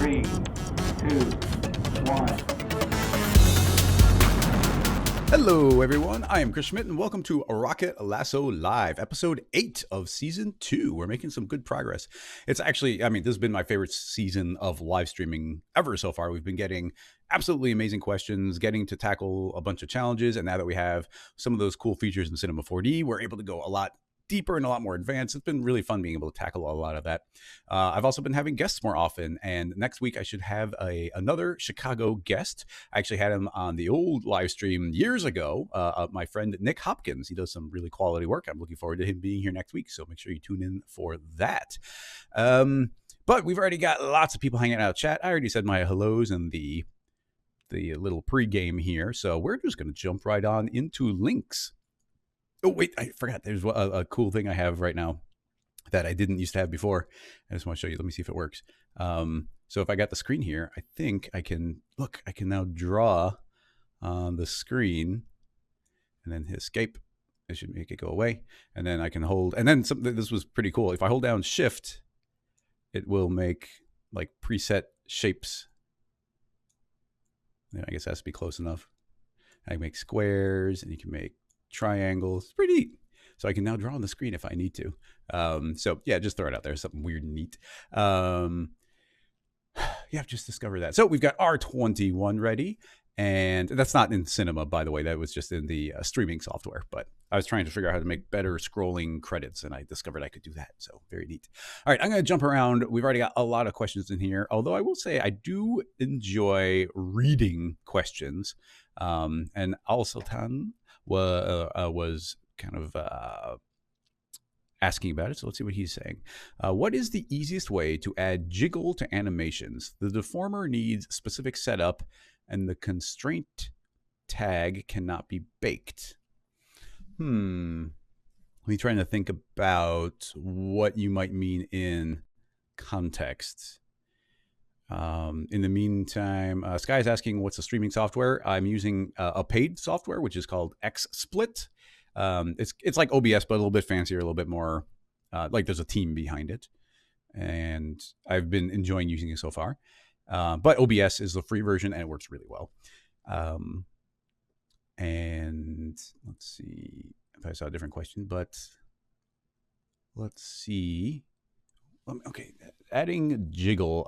3, 2, 1. Hello, everyone. I am Chris Schmidt, and welcome to Rocket Lasso Live, episode 8 of season 2. We're making some good progress. It's actually, this has been my favorite season of live streaming ever so far. We've been getting absolutely amazing questions, getting to tackle a bunch of challenges, and now that we have some of those cool features in Cinema 4D, we're able to go a lot deeper and a lot more advanced. It's been really fun being able to tackle a lot of that. I've also been having guests more often, and next week I should have another Chicago guest. I actually had him on the old live stream years ago, my friend Nick Hopkins. He does some really quality work. I'm looking forward to him being here next week, so make sure you tune in for that. But we've already got lots of people hanging out in chat. I already said my hellos in the little pregame here, so we're just going to jump right on into links. Oh, wait, I forgot. There's a cool thing I have right now that I didn't used to have before. I just want to show you. Let me see if it works. So if I got the screen here, I think I can, look, I can now draw on the screen and then hit escape. It should make it go away. And then I can hold, and then this was pretty cool. If I hold down shift, it will make like preset shapes. I guess it has to be close enough. I can make squares, and you can make triangles. It's pretty neat. So I can now draw on the screen if I need to. So yeah, just throw it out there. Something weird and neat. Yeah, I've just discovered that. So we've got R21 ready. And that's not in Cinema, by the way. That was just in the streaming software. But I was trying to figure out how to make better scrolling credits, and I discovered I could do that. So very neat. All right, I'm going to jump around. We've already got a lot of questions in here. Although I will say I do enjoy reading questions. And Al-Sultan was kind of asking about it. So let's see what he's saying. What is the easiest way to add jiggle to animations? The deformer needs specific setup, and the constraint tag cannot be baked. Me trying to think about what you might mean in context. In the meantime, Sky is asking, what's the streaming software? I'm using a paid software, which is called XSplit. It's like OBS, but a little bit fancier, a little bit more like there's a team behind it. And I've been enjoying using it so far. But OBS is the free version, and it works really well. And let's see if I saw a different question, but let's see. Okay, adding jiggle.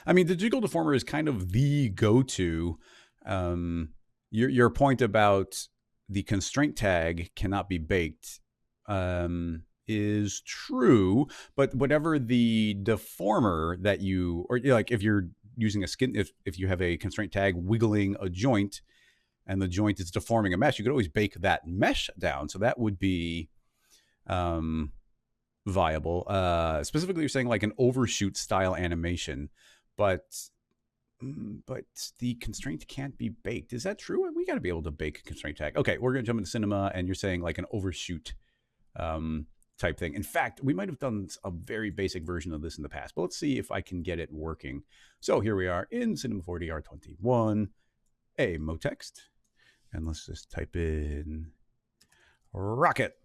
The jiggle deformer is kind of the go-to. Your point about the constraint tag cannot be baked is true, but whatever the deformer that you, or like if you're using a skin, if you have a constraint tag wiggling a joint and the joint is deforming a mesh, you could always bake that mesh down. So that would be viable. Specifically, you're saying like an overshoot style animation, but the constraint can't be baked. Is that true? We got to be able to bake a constraint tag. Okay, we're going to jump into Cinema, and you're saying like an overshoot type thing. In fact, we might have done a very basic version of this in the past, but let's see if I can get it working. So here we are in Cinema 4D R21, a motext, and let's just type in rocket.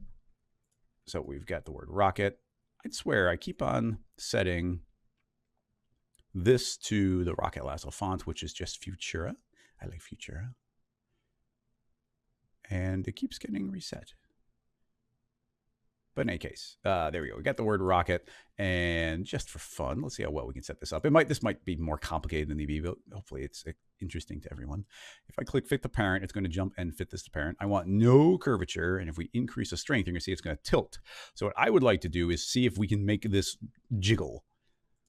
So we've got the word rocket. I'd swear I keep on setting this to the Rocket Lasso font, which is just Futura. I like Futura. And it keeps getting reset. But in any case, there we go. We got the word rocket, and just for fun, let's see how well we can set this up. This might be more complicated than EV, but hopefully it's interesting to everyone. If I click fit the parent, it's going to jump and fit this to parent. I want no curvature, and if we increase the strength, you're going to see it's going to tilt. So what I would like to do is see if we can make this jiggle.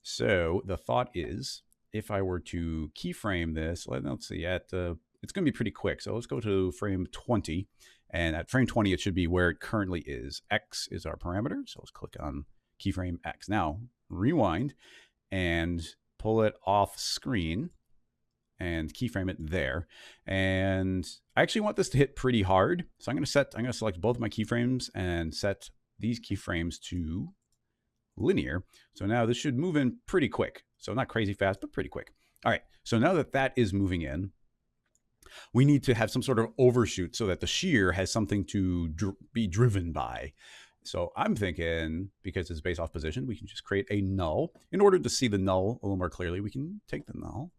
So the thought is, if I were to keyframe this, let's see, it's going to be pretty quick. So let's go to frame 20. And at frame 20, it should be where it currently is. X is our parameter. So let's click on keyframe X. Now, rewind and pull it off screen and keyframe it there. And I actually want this to hit pretty hard. So I'm going to select both of my keyframes and set these keyframes to linear. So now this should move in pretty quick. So not crazy fast, but pretty quick. All right. So now that is moving in, we need to have some sort of overshoot so that the shear has something to be driven by. So I'm thinking, because it's based off position, we can just create a null. In order to see the null a little more clearly, we can take the null,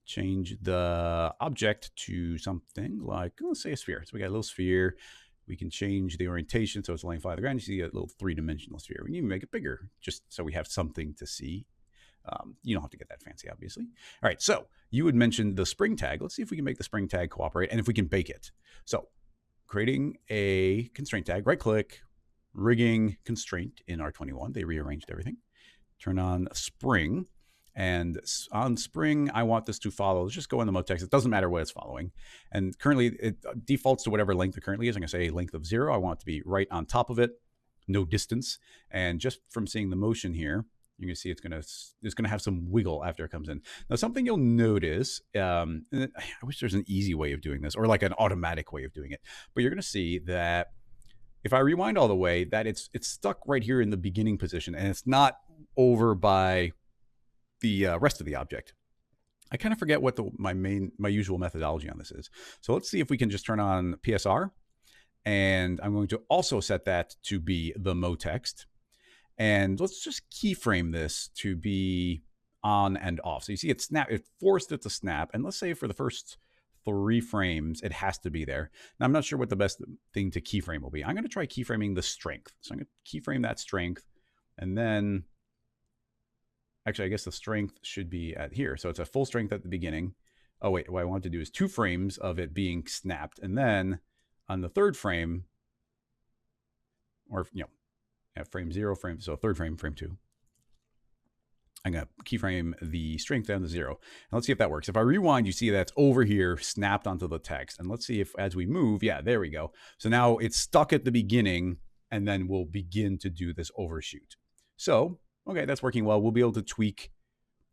change the object to something like, let's say a sphere. So we got a little sphere. We can change the orientation so it's laying 5 to the ground. You see a little 3-dimensional sphere. We can even make it bigger just so we have something to see. You don't have to get that fancy, obviously. All right, so you had mentioned the spring tag. Let's see if we can make the spring tag cooperate and if we can bake it. So creating a constraint tag, right click, rigging constraint in R21. They rearranged everything. Turn on spring. And on spring, I want this to follow. Let's just go in the mode text. It doesn't matter what it's following. And currently, it defaults to whatever length it currently is. I'm going to say a length of 0. I want it to be right on top of it, no distance. And just from seeing the motion here, you can see it's going to have some wiggle after it comes in. Now, something you'll notice, and I wish there's an easy way of doing this or like an automatic way of doing it, but you're going to see that if I rewind all the way, that it's stuck right here in the beginning position, and it's not over by the rest of the object. I kind of forget what my usual methodology on this is. So let's see if we can just turn on PSR, and I'm going to also set that to be the motext. And let's just keyframe this to be on and off. So you see it forced it to snap. And let's say for the first 3 frames, it has to be there. Now, I'm not sure what the best thing to keyframe will be. I'm going to try keyframing the strength. So I'm going to keyframe that strength. And then, actually, I guess the strength should be at here. So it's a full strength at the beginning. Oh, wait, what I want to do is 2 frames of it being snapped. And then on the 3rd frame, or, at frame 0, so 3rd frame, frame 2, I'm going to keyframe the strength down to 0. And let's see if that works. If I rewind, you see that's over here snapped onto the text. And let's see if as we move, yeah, there we go. So now it's stuck at the beginning, and then we'll begin to do this overshoot. So, okay, that's working well. We'll be able to tweak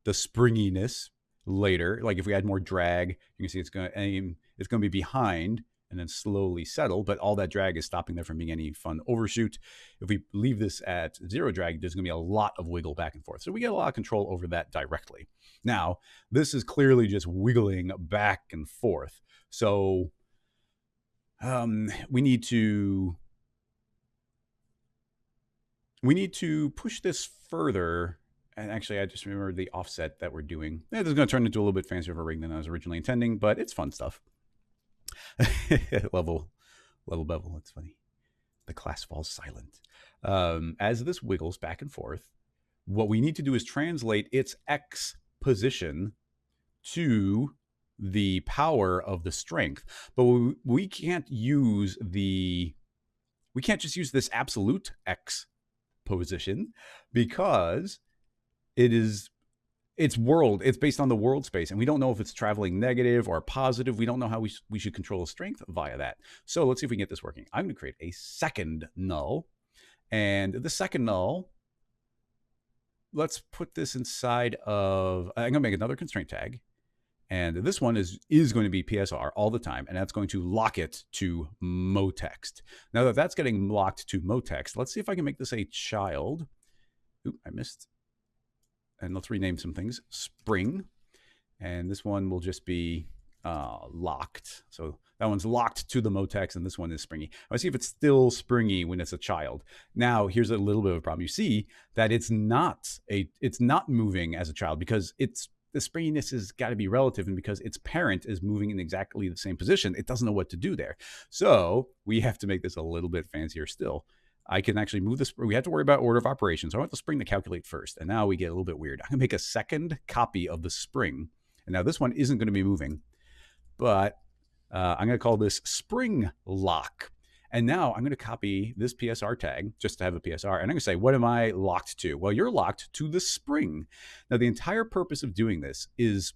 the springiness later. Like if we add more drag, you can see it's going to be behind and then slowly settle, but all that drag is stopping there from being any fun overshoot. If we leave this at 0 drag, there's going to be a lot of wiggle back and forth. So we get a lot of control over that directly. Now, this is clearly just wiggling back and forth. So we need to push this further. And actually, I just remembered the offset that we're doing. This is going to turn into a little bit fancier of a rig than I was originally intending, but it's fun stuff. level bevel. It's funny. The class falls silent. As this wiggles back and forth, what we need to do is translate its X position to the power of the strength. But we can't use we can't just use this absolute X position because it's based on the world space, and we don't know if it's traveling negative or positive. We don't know how we should control the strength via that. So let's see if we can get this working. I'm going to create a second null, and the second null, let's put this inside of, I'm going to make another constraint tag, and this one is going to be PSR all the time, and that's going to lock it to motext. Now that that's getting locked to motext, let's see if I can make this a child. Oop, I missed. And let's rename some things. Spring. And this one will just be locked. So that one's locked to the motext, and this one is springy. I see if it's still springy when it's a child. Now, here's a little bit of a problem. You see that it's not moving as a child because the springiness has got to be relative, and because its parent is moving in exactly the same position, it doesn't know what to do there. So we have to make this a little bit fancier still. I can actually move this. We have to worry about order of operations. So I want the spring to calculate first. And now we get a little bit weird. I'm going to make a second copy of the spring. And now this one isn't going to be moving, but I'm going to call this spring lock. And now I'm going to copy this PSR tag just to have a PSR. And I'm going to say, what am I locked to? Well, you're locked to the spring. Now, the entire purpose of doing this is,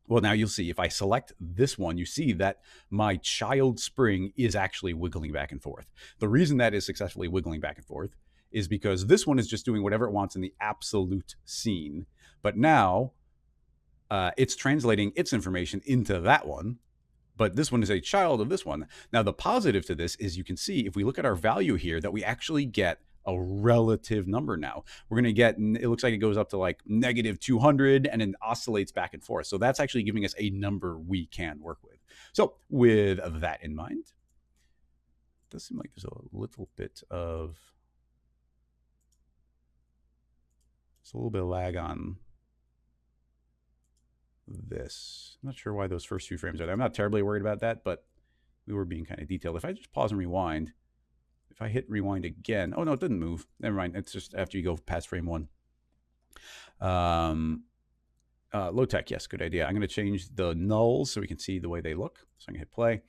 well, now you'll see if I select this one, you see that my child spring is actually wiggling back and forth. The reason that is successfully wiggling back and forth is because this one is just doing whatever it wants in the absolute scene. But now it's translating its information into that one. But this one is a child of this one. Now, the positive to this is you can see if we look at our value here that we actually get a relative number now. We're going to get, it looks like it goes up to like -200 and then oscillates back and forth. So that's actually giving us a number we can work with. So with that in mind, does seem like there's a little bit of lag on this. I'm not sure why those first few frames are there. I'm not terribly worried about that, but we were being kind of detailed. If I just pause and rewind, if I hit rewind again, oh no, it didn't move. Never mind. It's just after you go past frame 1. Low tech, yes, good idea. I'm going to change the nulls so we can see the way they look. So I'm going to hit play.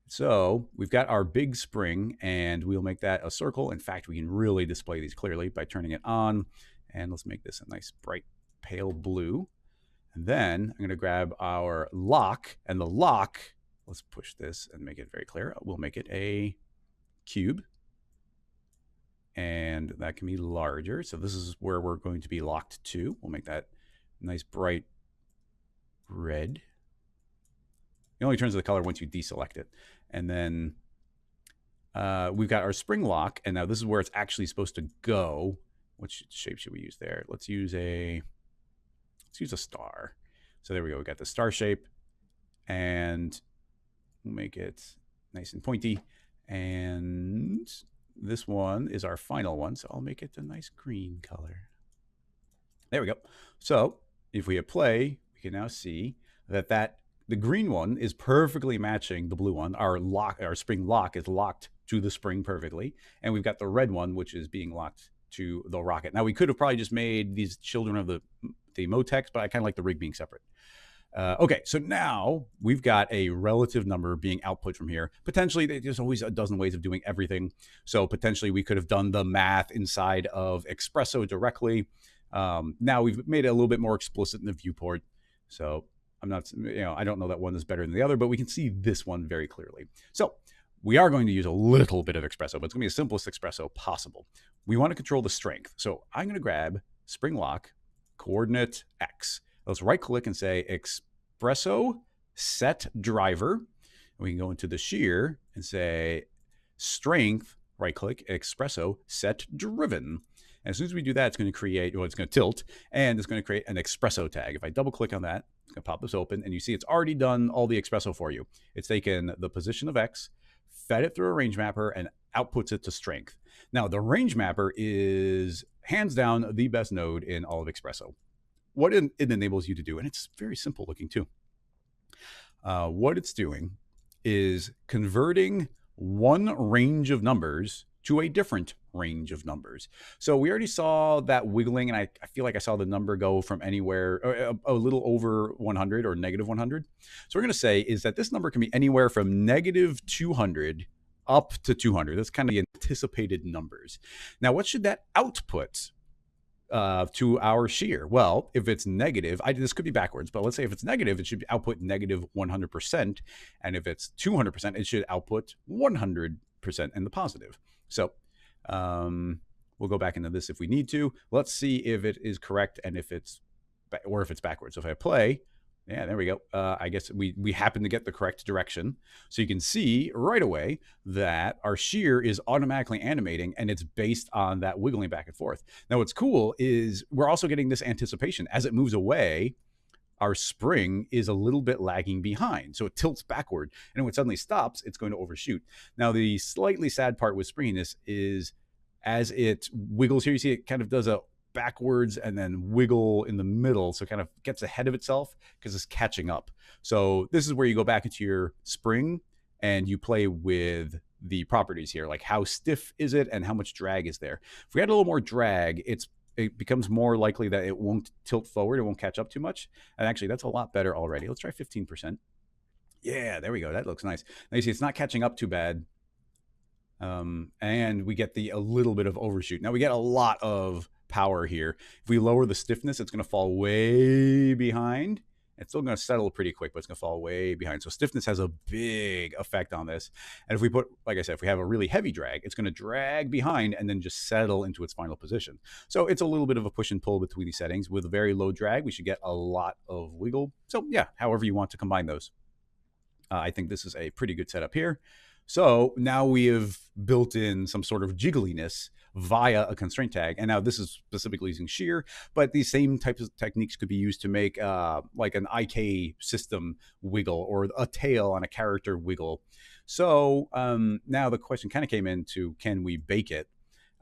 So we've got our big spring, and we'll make that a circle. In fact, we can really display these clearly by turning it on. And let's make this a nice bright pale blue. And then I'm going to grab our lock, and the lock, let's push this and make it very clear. We'll make it a cube. And that can be larger. So this is where we're going to be locked to. We'll make that nice bright red. It only turns the color once you deselect it. And then we've got our spring lock, and now this is where it's actually supposed to go. What shape should we use there? Let's use a star. So there we go. We got the star shape, and we'll make it nice and pointy. And this one is our final one, so I'll make it a nice green color. There we go. So if we hit play, we can now see that the green one is perfectly matching the blue one. Our spring lock is locked to the spring perfectly, and we've got the red one, which is being locked to the rocket. Now we could have probably just made these children of the motex, but I kind of like the rig being separate. Okay, so now we've got a relative number being output from here. Potentially, there's always a dozen ways of doing everything. So potentially we could have done the math inside of Espresso directly. Now we've made it a little bit more explicit in the viewport. So I'm not, I don't know that one is better than the other, but we can see this one very clearly. So we are going to use a little bit of Espresso, but it's going to be the simplest Espresso possible. We want to control the strength. So I'm going to grab spring lock, coordinate X. Let's right click and say Espresso set driver. And we can go into the shear and say strength, right click, Espresso set driven. And as soon as we do that, it's going to create, it's going to tilt, and it's going to create an Espresso tag. If I double click on that, it's going to pop this open, and you see it's already done all the Espresso for you. It's taken the position of X, fed it through a range mapper, and outputs it to strength. Now, the range mapper is hands down the best node in all of Espresso. What it enables you to do, and it's very simple looking too. What it's doing is converting one range of numbers to a different range of numbers. So we already saw that wiggling, and I feel like I saw the number go from anywhere a little over 100 or negative 100. So we're going to say is that this number can be anywhere from negative 200 up to 200. That's kind of the anticipated numbers. Now, what should that output to our shear? Well, if it's negative, this could be backwards, but let's say if it's negative, it should output negative 100%. And if it's 200%, it should output 100% in the positive. So we'll go back into this if we need to. Let's see if it is correct and if it's backwards. So if I play, yeah, there we go. I guess we happen to get the correct direction. So you can see right away that our shear is automatically animating, and it's based on that wiggling back and forth. Now, what's cool is we're also getting this anticipation. As it moves away, our spring is a little bit lagging behind. So it tilts backward, and when it suddenly stops, it's going to overshoot. Now, the slightly sad part with springiness is as it wiggles here, you see it kind of does a backwards and then wiggle in the middle. So it kind of gets ahead of itself because it's catching up. So this is where you go back into your spring and you play with the properties here, like how stiff is it and how much drag is there. If we had a little more drag, it becomes more likely that it won't tilt forward. It won't catch up too much. And actually, that's a lot better already. Let's try 15%. Yeah, there we go. That looks nice. Now you see it's not catching up too bad. And we get a little bit of overshoot. Now we get a lot of power here. If we lower the stiffness, it's going to fall way behind. It's still going to settle pretty quick, but it's going to fall way behind. So stiffness has a big effect on this. And if we put, like I said, if we have a really heavy drag, it's going to drag behind and then just settle into its final position. So it's a little bit of a push and pull between these settings. With a very low drag, we should get a lot of wiggle. So yeah, however you want to combine those. I think this is a pretty good setup here. So now we have built in some sort of jiggliness via a constraint tag. And now this is specifically using shear, but these same types of techniques could be used to make like an IK system wiggle or a tail on a character wiggle. So now the question kind of came into, can we bake it?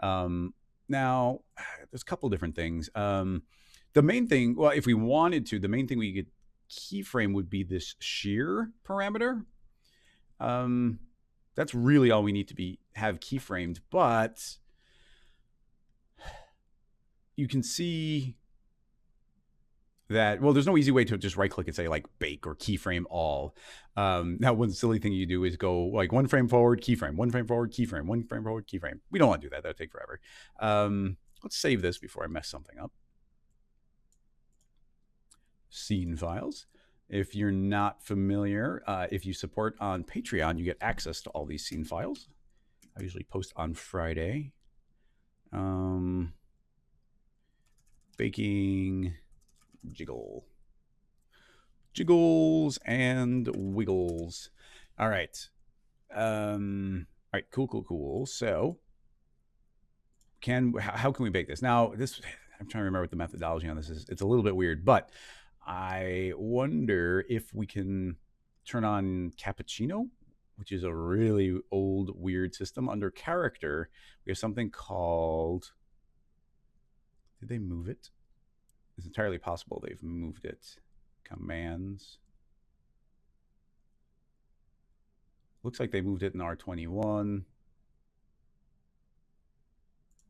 Now, there's a couple different things. The main thing, well, if we wanted to, the main thing we could keyframe would be this shear parameter. That's really all we need to have keyframed, but you can see that, well, there's no easy way to just right click and say like bake or keyframe all. Now, one silly thing you do is go like 1 frame forward, keyframe, 1 frame forward, keyframe, 1 frame forward, keyframe. We don't want to do that. That'll take forever. Let's save this before I mess something up. Scene files. If you're not familiar, if you support on Patreon, you get access to all these scene files. I usually post on Friday. Baking jiggles and wiggles. All right. All right, cool. So how can we bake this? Now, this, I'm trying to remember what the methodology on this is. It's a little bit weird, but I wonder if we can turn on cappuccino, which is a really old, weird system. Under character, we have something called, did they move it? It's entirely possible they've moved it. Commands. Looks like they moved it in R21.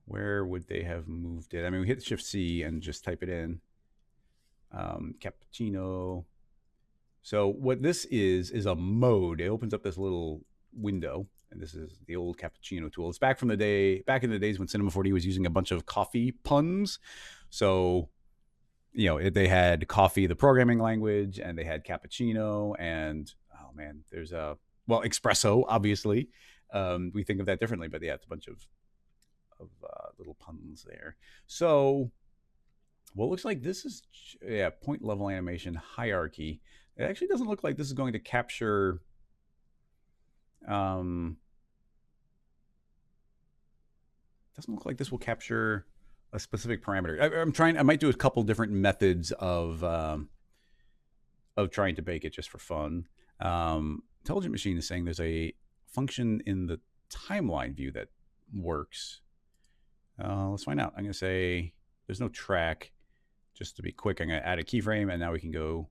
Where would they have moved it? I mean, we hit Shift C and just type it in. Cappuccino. So what this is a mode. It opens up this little window, and this is the old cappuccino tool. It's back in the days when Cinema 4D was using a bunch of coffee puns. So, you know, they had coffee, the programming language, and they had cappuccino, and oh man, there's well, espresso, obviously. We think of that differently, but yeah, it's a bunch of little puns there. So, well, it looks like this is, yeah, point level animation hierarchy. It actually doesn't look like this is going to capture doesn't look like this will capture a specific parameter. I might do a couple different methods of trying to bake it just for fun. Intelligent Machine is saying there's a function in the timeline view that works. Let's find out. I'm going to say there's no track. Just to be quick, I'm going to add a keyframe, and now we can go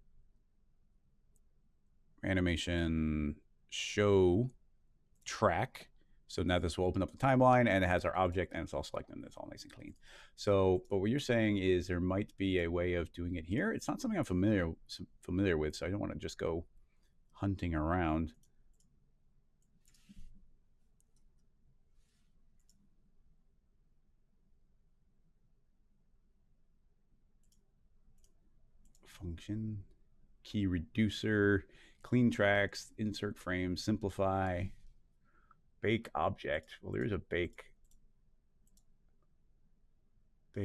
animation show track. So now this will open up the timeline, and it has our object, and it's all selected, and it's all nice and clean. So, but what you're saying is there might be a way of doing it here. It's not something I'm familiar with, so I don't want to just go hunting around. Function, key reducer, clean tracks, insert frame, simplify, bake object. Well, there's a bake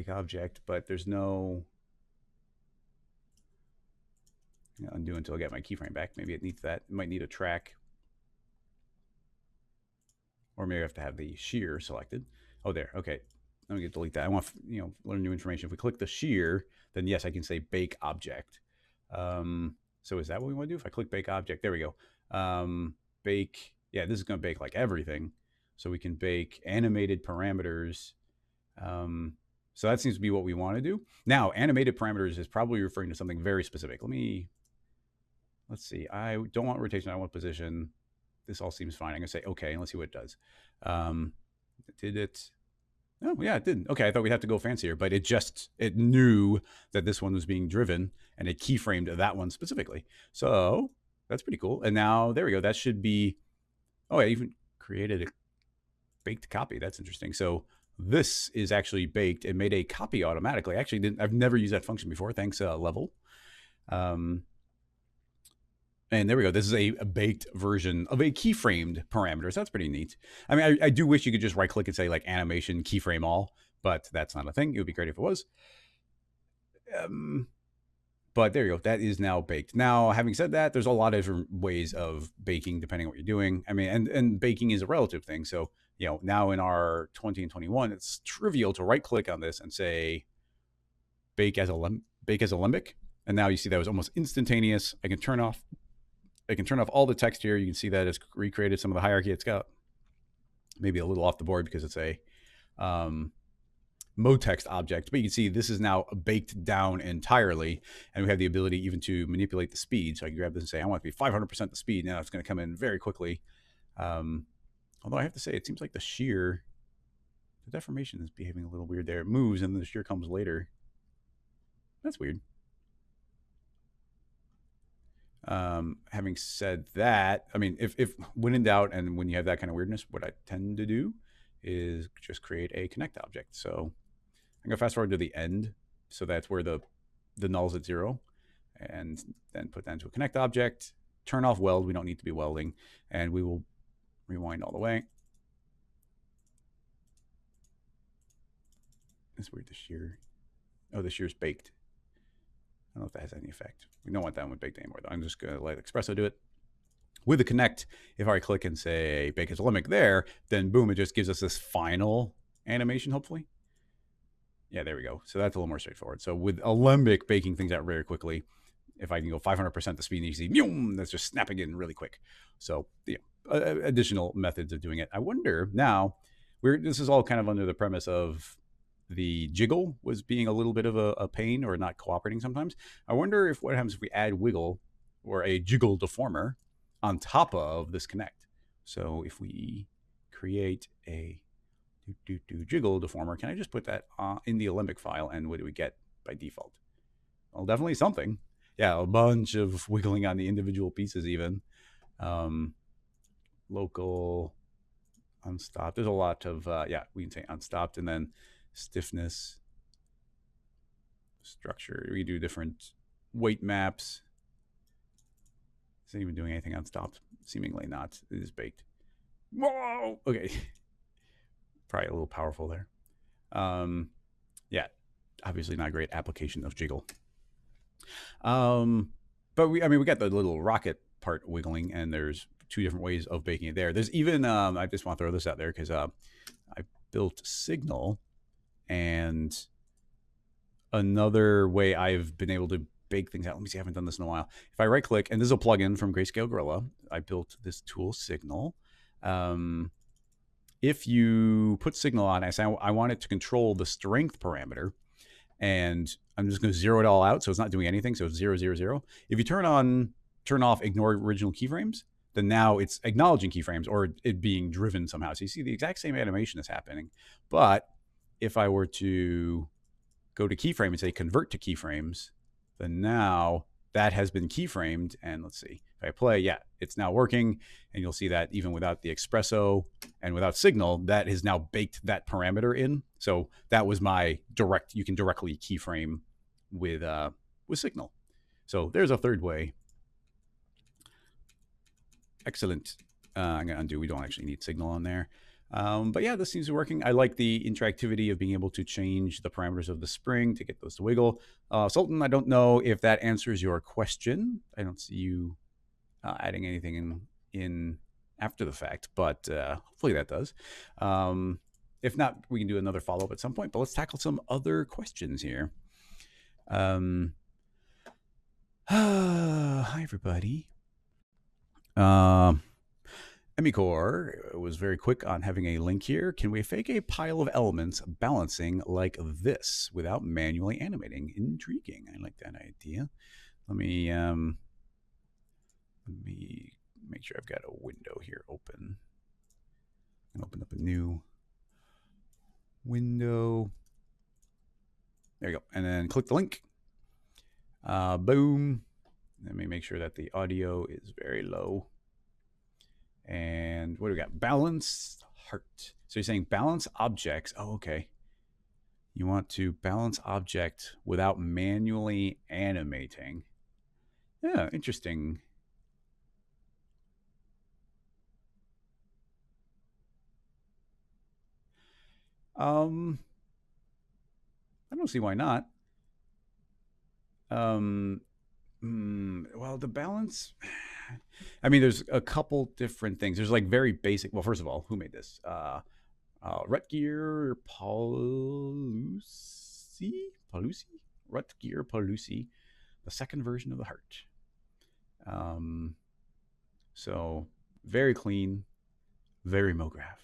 object, but there's no, undo until I get my keyframe back. Maybe it needs that. It might need a track, or maybe I have to have the shear selected. Oh, there. Okay, let me delete that. I want learn new information. If we click the shear, then yes, I can say bake object. So is that what we want to do? If I click bake object, there we go. Bake. Yeah, this is going to bake like everything. So we can bake animated parameters. So that seems to be what we want to do. Now, animated parameters is probably referring to something very specific. Let's see. I don't want rotation. I want position. This all seems fine. I'm going to say okay, and let's see what it does. Did it? Oh, yeah, it didn't. Okay, I thought we'd have to go fancier, but it knew that this one was being driven, and it keyframed that one specifically. So that's pretty cool. And now, there we go. That should be, oh, I even created a baked copy. That's interesting. So this is actually baked. It made a copy automatically. I've never used that function before. Thanks, Level. And there we go. This is a baked version of a keyframed parameter. So that's pretty neat. I mean, I do wish you could just right click and say like animation keyframe all, but that's not a thing. It would be great if it was. But there you go. That is now baked. Now, having said that, there's a lot of different ways of baking depending on what you're doing. I mean, and baking is a relative thing. So, now in our 20 and 21, it's trivial to right click on this and say bake as a limbic. And now you see that was almost instantaneous. I can turn off I can turn off all the text here. You can see that it's recreated some of the hierarchy it's got. Maybe a little off the board because it's a mode text object, but you can see this is now baked down entirely, and we have the ability even to manipulate the speed. So I can grab this and say, I want it to be 500% the speed. Now it's going to come in very quickly. Although I have to say, it seems like the shear, the deformation is behaving a little weird there. It moves and the shear comes later. That's weird. Having said that, I mean, if when in doubt and when you have that kind of weirdness, what I tend to do is just create a connect object. So I'm gonna fast forward to the end. So that's where the null's at 0, and then put that into a connect object, turn off weld. We don't need to be welding, and we will rewind all the way. It's weird, the shear. Oh, the shear's baked. I don't know if that has any effect. We don't want that one baked anymore, though. I'm just going to let Espresso do it. With the connect, if I click and say bake as Alembic there, then boom, it just gives us this final animation, hopefully. Yeah, there we go. So that's a little more straightforward. So with Alembic baking things out very quickly, if I can go 500% the speed, you see, that's just snapping in really quick. So yeah, additional methods of doing it. I wonder now, this is all kind of under the premise of the jiggle was being a little bit of a pain or not cooperating sometimes. I wonder if what happens if we add wiggle or a jiggle deformer on top of this connect. So if we create a jiggle deformer, can I just put that in the Alembic file, and what do we get by default? Well, definitely something. Yeah, a bunch of wiggling on the individual pieces even. Local unstopped. There's a lot of, yeah, we can say unstopped, and then stiffness, structure. We do different weight maps. Is it even doing anything unstopped? Seemingly not. It is baked. Whoa! Okay. Probably a little powerful there. Yeah, obviously not a great application of jiggle. But we got the little rocket part wiggling, and there's 2 different ways of baking it there. There's even, I just want to throw this out there because I built Signal, and another way I've been able to bake things out. Let me see, I haven't done this in a while. If I right click, and this is a plugin from Grayscale Gorilla, I built this tool Signal. If you put Signal on, I say I want it to control the strength parameter, and I'm just going to zero it all out, so it's not doing anything. So it's 0, 0, 0. If you turn off ignore original keyframes, then now it's acknowledging keyframes or it being driven somehow. So you see the exact same animation is happening. But if I were to go to keyframe and say convert to keyframes, then now that has been keyframed. And let's see, if I play, yeah, it's now working. And you'll see that even without the espresso and without Signal, that has now baked that parameter in. So that was my direct, you can directly keyframe with Signal. So there's a third way. Excellent. I'm going to undo. We don't actually need Signal on there. But yeah, this seems to be working. I like the interactivity of being able to change the parameters of the spring to get those to wiggle. Sultan, I don't know if that answers your question. I don't see you adding anything in after the fact, but hopefully that does. If not, we can do another follow-up at some point, but let's tackle some other questions here. Hi, everybody. Emicore was very quick on having a link here. Can we fake a pile of elements balancing like this without manually animating? Intriguing. I like that idea. Let me make sure I've got a window here open. And open up a new window. There you go. And then click the link. Boom. Let me make sure that the audio is very low. And what do we got? Balance heart. So you're saying balance objects. Oh, okay. You want to balance object without manually animating. Yeah, interesting. I don't see why not. Well, the balance, I mean, there's a couple different things. There's like very basic. Well, first of all, who made this? Rutger Palusi, the second version of the heart. So very clean, very MoGraph.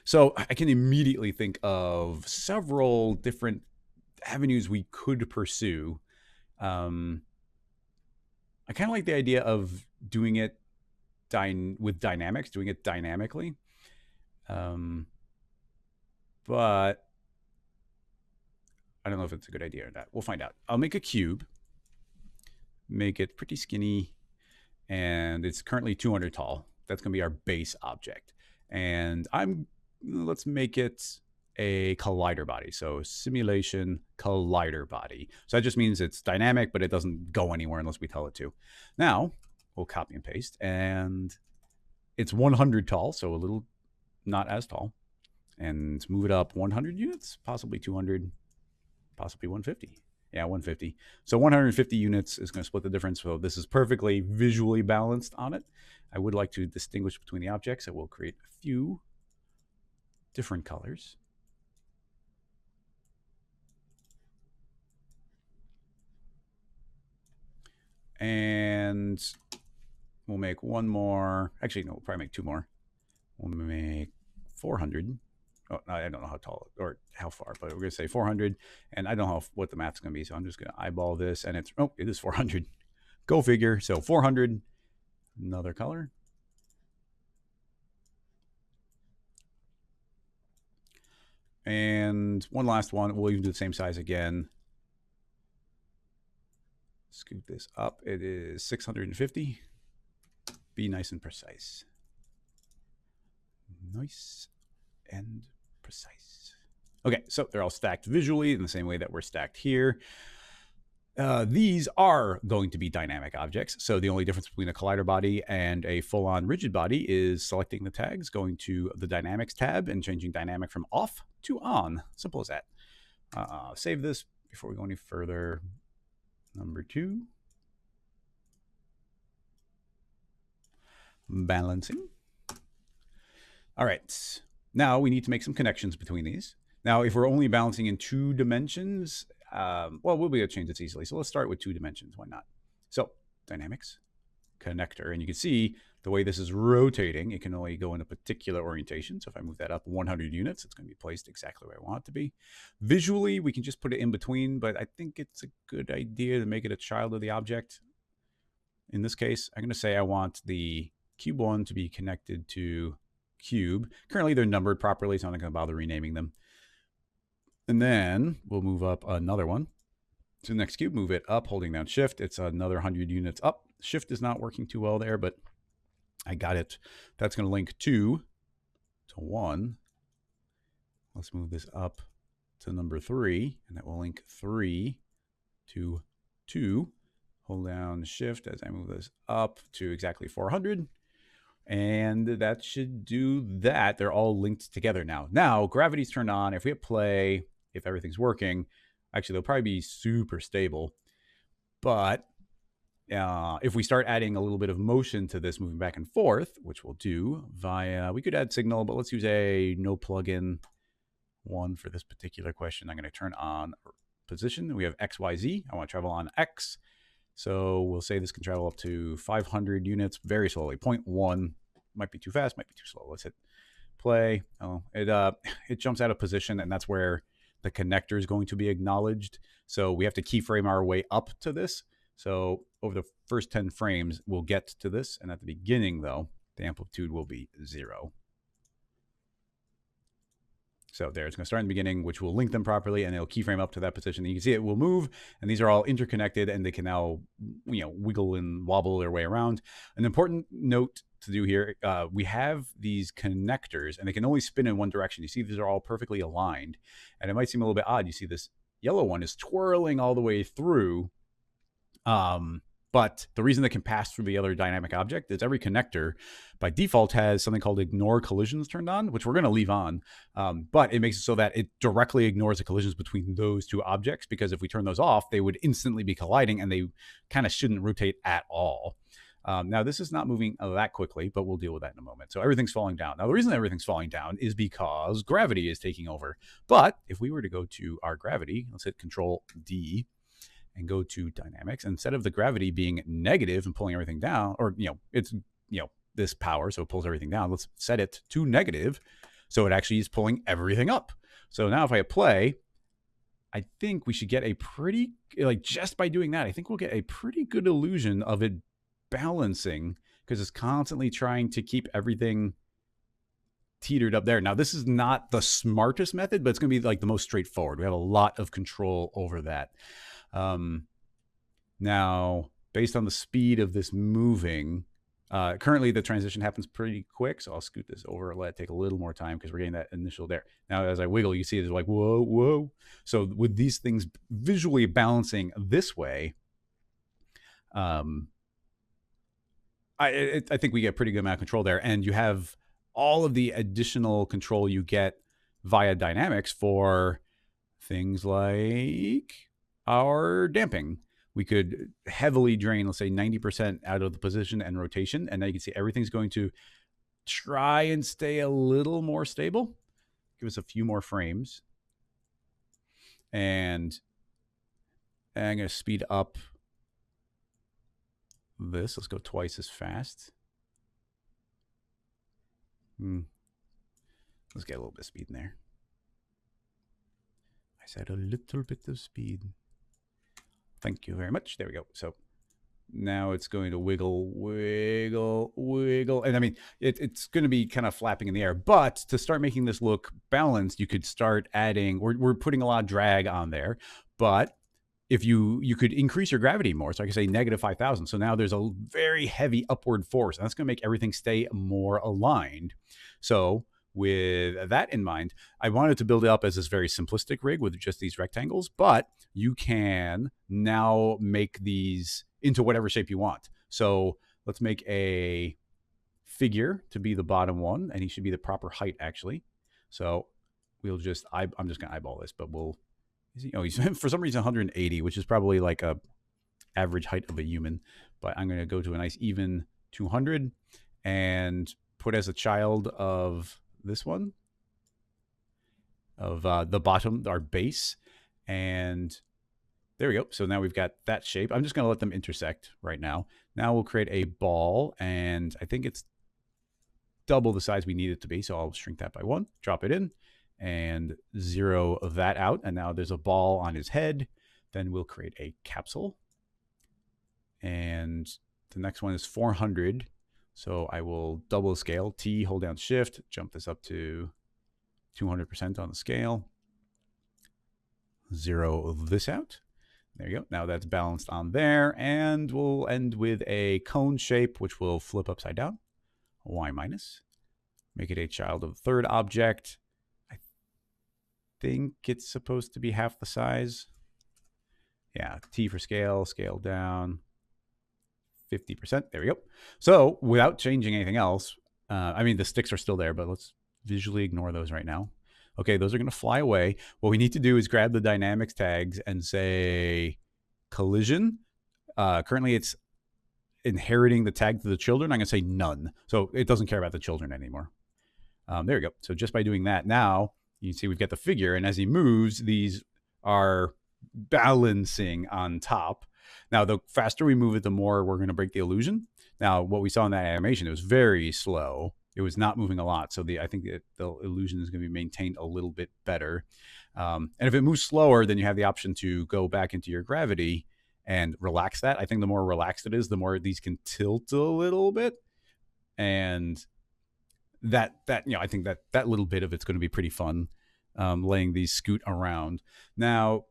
So I can immediately think of several different avenues we could pursue. I kind of like the idea of doing it with dynamics, doing it dynamically. But I don't know if it's a good idea or not. We'll find out. I'll make a cube, make it pretty skinny, and it's currently 200 tall. That's going to be our base object. And let's make it a collider body. So simulation collider body. So that just means it's dynamic, but it doesn't go anywhere unless we tell it to. Now we'll copy and paste, and it's 100 tall, so a little not as tall, and move it up 100 units, possibly 200, possibly 150. Yeah, 150. So 150 units is going to split the difference. So this is perfectly visually balanced on it. I would like to distinguish between the objects. I will create a few different colors. And we'll make one more. Actually, no, we'll probably make two more. We'll make 400. Oh, I don't know how tall or how far, but we're going to say 400. And I don't know what the math's going to be, so I'm just going to eyeball this. And it is 400. Go figure. So 400, another color. And one last one. We'll even do the same size again. Scoot this up. It is 650. Be nice and precise. Nice and precise. Okay, so they're all stacked visually in the same way that we're stacked here. These are going to be dynamic objects. So the only difference between a collider body and a full-on rigid body is selecting the tags, going to the dynamics tab and changing dynamic from off to on. Simple as that. Save this before we go any further. Number 2. Balancing. All right. Now we need to make some connections between these. Now, if we're only balancing in 2 dimensions, well, we'll be able to change this easily. So let's start with 2 dimensions. Why not? So dynamics, connector, and you can see the way this is rotating, it can only go in a particular orientation. So if I move that up 100 units, it's going to be placed exactly where I want it to be. Visually, we can just put it in between, but I think it's a good idea to make it a child of the object. In this case, I'm going to say I want the cube 1 to be connected to cube. Currently, they're numbered properly, so I'm not going to bother renaming them. And then we'll move up another one to the next cube, move it up, holding down shift. It's another 100 units up. Shift is not working too well there, but I got it. That's going to link 2 to 1. Let's move this up to number 3, and that will link 3 to 2. Hold down shift as I move this up to exactly 400. And that should do that. They're all linked together now. Now, gravity's turned on. If we hit play, if everything's working, actually, they'll probably be super stable. But if we start adding a little bit of motion to this, moving back and forth, which we'll do via, we could add signal, but let's use a no plugin one for this particular question. I'm going to turn on position. We have X, Y, Z. I want to travel on X. So we'll say this can travel up to 500 units very slowly. 0.1 might be too fast, might be too slow. Let's hit play. Oh, it jumps out of position, and that's where the connector is going to be acknowledged. So we have to keyframe our way up to this. So over the first 10 frames, we'll get to this. And at the beginning, though, the amplitude will be 0. So there, it's going to start in the beginning, which will link them properly, and it'll keyframe up to that position. And you can see it will move, and these are all interconnected, and they can now, wiggle and wobble their way around. An important note to do here, we have these connectors, and they can only spin in one direction. You see these are all perfectly aligned, and it might seem a little bit odd. You see this yellow one is twirling all the way through. But the reason they can pass through the other dynamic object is every connector by default has something called ignore collisions turned on, which we're going to leave on. But it makes it so that it directly ignores the collisions between those 2 objects, because if we turn those off, they would instantly be colliding, and they kind of shouldn't rotate at all. Now, this is not moving that quickly, but we'll deal with that in a moment. So everything's falling down. Now, the reason everything's falling down is because gravity is taking over. But if we were to go to our gravity, let's hit Control D. and go to dynamics. Instead of the gravity being negative and pulling everything down, or, it's, this power, so it pulls everything down. Let's set it to negative. So it actually is pulling everything up. So now if I hit play, I think we should get a pretty, just by doing that, I think we'll get a pretty good illusion of it balancing, because it's constantly trying to keep everything teetered up there. Now, this is not the smartest method, but it's going to be like the most straightforward. We have a lot of control over that. Now, based on the speed of this moving, currently the transition happens pretty quick, so I'll scoot this over and let it take a little more time because we're getting that initial there. Now, as I wiggle, you see it's like, whoa, whoa. So with these things visually balancing this way, I think we get a pretty good amount of control there, and you have all of the additional control you get via dynamics for things like our damping. We could heavily drain, let's say 90% out of the position and rotation. And now you can see everything's going to try and stay a little more stable. Give us a few more frames. And I'm going to speed up this. Let's go twice as fast. Let's get a little bit of speed in there. I said a little bit of speed. Thank you very much. There we go. So now it's going to wiggle, wiggle, wiggle. And I mean, it's going to be kind of flapping in the air. But to start making this look balanced, you could start adding, we're putting a lot of drag on there. But if you could increase your gravity more, so I could say negative 5,000. So now there's a very heavy upward force. And that's going to make everything stay more aligned. So with that in mind, I wanted to build it up as this very simplistic rig with just these rectangles, but you can now make these into whatever shape you want. So let's make a figure to be the bottom one, and he should be the proper height actually. So we'll just, I'm just going to eyeball this, but we'll, he's for some reason 180, which is probably like a average height of a human, but I'm going to go to a nice even 200 and put as a child of this one, of the bottom, our base. And there we go. So now we've got that shape. I'm just going to let them intersect right now. Now we'll create a ball, and I think it's double the size we need it to be. So I'll shrink that by 1, drop it in, and 0 of that out. And now there's a ball on his head. Then we'll create a capsule. And the next one is 400. So I will double the scale, T, hold down Shift, jump this up to 200% on the scale. 0 this out. There you go. Now that's balanced on there. And we'll end with a cone shape, which will flip upside down. Y minus. Make it a child of the third object. I think it's supposed to be half the size. Yeah, T for scale, scale down. 50%. There we go. So without changing anything else, I mean, the sticks are still there, but let's visually ignore those right now. Okay, those are going to fly away. What we need to do is grab the dynamics tags and say collision. Currently, it's inheriting the tag to the children. I'm going to say none. So it doesn't care about the children anymore. There we go. So just by doing that, now you can see we've got the figure. And as he moves, these are balancing on top. Now, the faster we move it, the more we're going to break the illusion. Now, what we saw in that animation, it was very slow. It was not moving a lot. So I think that the illusion is going to be maintained a little bit better. And if it moves slower, then you have the option to go back into your gravity and relax that. I think the more relaxed it is, the more these can tilt a little bit. And I think that little bit of it's going to be pretty fun, letting these scoot around. Now,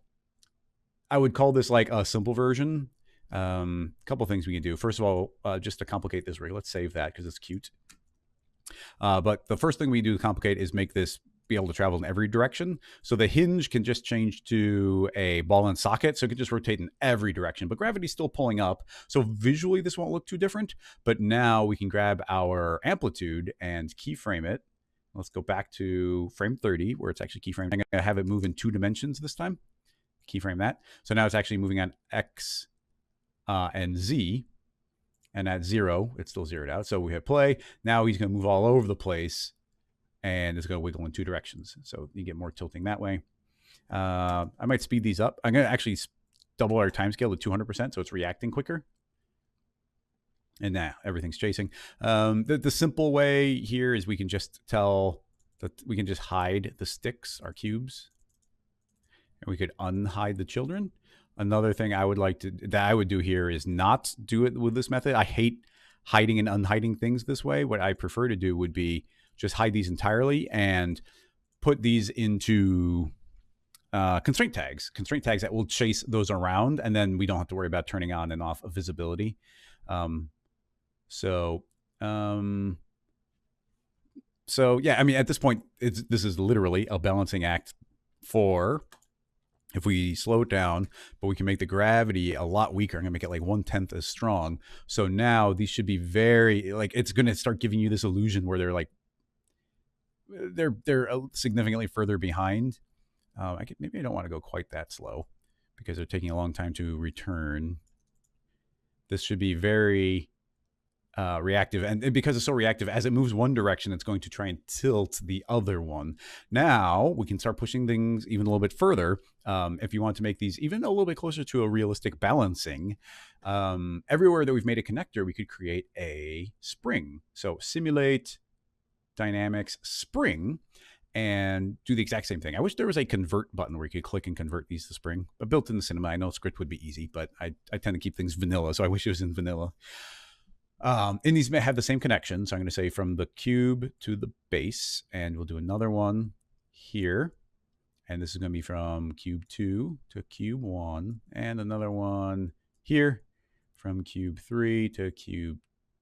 I would call this like a simple version. A couple things we can do. First of all, just to complicate this rig, let's save that because it's cute. But the first thing we do to complicate is make this be able to travel in every direction. So the hinge can just change to a ball and socket. So it can just rotate in every direction, but gravity's still pulling up. So visually this won't look too different, but now we can grab our amplitude and keyframe it. Let's go back to frame 30 where it's actually keyframed. I'm going to have it move in 2 dimensions this time. Keyframe that. So now it's actually moving on X and Z. And at 0, it's still zeroed out. So we hit play. Now he's going to move all over the place. And it's going to wiggle in 2 directions. So you get more tilting that way. I might speed these up. I'm going to actually double our time scale to 200%, so it's reacting quicker. And now everything's chasing. The simple way here is we can just tell that we can just hide the sticks, our cubes, and we could unhide the children. Another thing I would do here is not do it with this method. I hate hiding and unhiding things this way. What I prefer to do would be just hide these entirely and put these into constraint tags that will chase those around, and then we don't have to worry about turning on and off visibility. So yeah, I mean, at this point, this is literally a balancing act for if we slow it down, but we can make the gravity a lot weaker. I'm gonna make it like 1/10 as strong. So now these should be very, like, it's gonna start giving you this illusion where they're significantly further behind. Maybe I don't want to go quite that slow because they're taking a long time to return. This should be very reactive, and because it's so reactive, as it moves one direction, it's going to try and tilt the other one. Now we can start pushing things even a little bit further. If you want to make these even a little bit closer to a realistic balancing, everywhere that we've made a connector, we could create a spring. So simulate dynamics spring and do the exact same thing. I wish there was a convert button where you could click and convert these to spring, but built in the cinema, I know script would be easy, but I tend to keep things vanilla, so I wish it was in vanilla. And these may have the same connection. So I'm going to say from the cube to the base, and we'll do another one here. And this is going to be from cube 2 to cube 1, and another one here from cube 3 to cube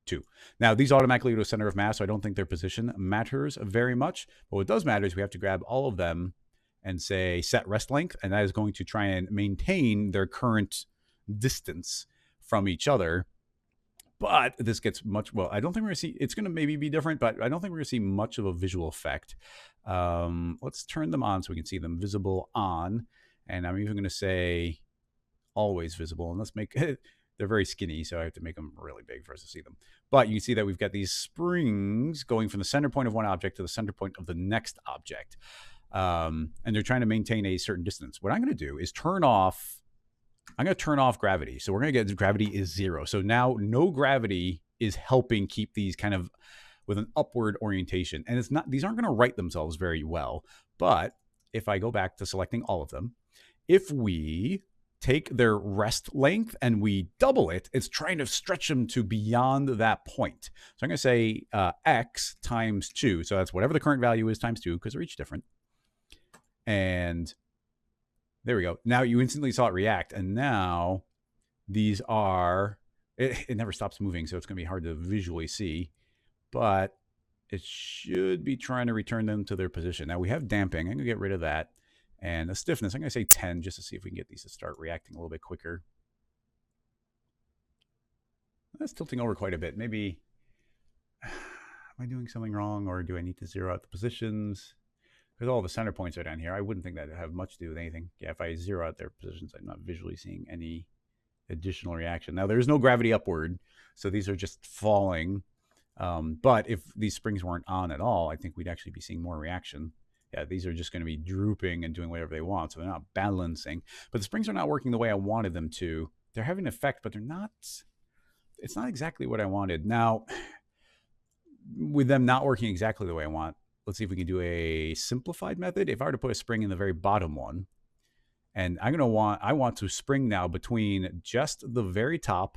2. Now, these automatically go to center of mass, so I don't think their position matters very much. But what does matter is we have to grab all of them and say set rest length, and that is going to try and maintain their current distance from each other. But this gets much, well, I don't think we're going to see, it's going to maybe be different, but I don't think we're going to see much of a visual effect. Let's turn them on so we can see them visible on. And I'm even going to say always visible. And let's make it, they're very skinny, so I have to make them really big for us to see them. But you can see that we've got these springs going from the center point of one object to the center point of the next object. And they're trying to maintain a certain distance. What I'm going to do is I'm going to turn off gravity. So we're going to get gravity is 0. So now no gravity is helping keep these kind of with an upward orientation. And these aren't going to right themselves very well. But if I go back to selecting all of them, if we take their rest length and we double it, it's trying to stretch them to beyond that point. So I'm going to say x times 2. So that's whatever the current value is times 2, because they're each different. And there we go. Now you instantly saw it react. And now these are, it never stops moving, so it's going to be hard to visually see. But it should be trying to return them to their position. Now we have damping. I'm going to get rid of that. And the stiffness, I'm going to say 10 just to see if we can get these to start reacting a little bit quicker. That's tilting over quite a bit. Maybe, am I doing something wrong, or do I need to zero out the positions? Because all the center points are down here. I wouldn't think that would have much to do with anything. Yeah, if I zero out their positions, I'm not visually seeing any additional reaction. Now, there's no gravity upward, so these are just falling. But if these springs weren't on at all, I think we'd actually be seeing more reaction. Yeah, these are just going to be drooping and doing whatever they want, so they're not balancing. But the springs are not working the way I wanted them to. They're having an effect, but they're not. It's not exactly what I wanted. Now, with them not working exactly the way I want, let's see if we can do a simplified method. If I were to put a spring in the very bottom one, and I want to spring now between just the very top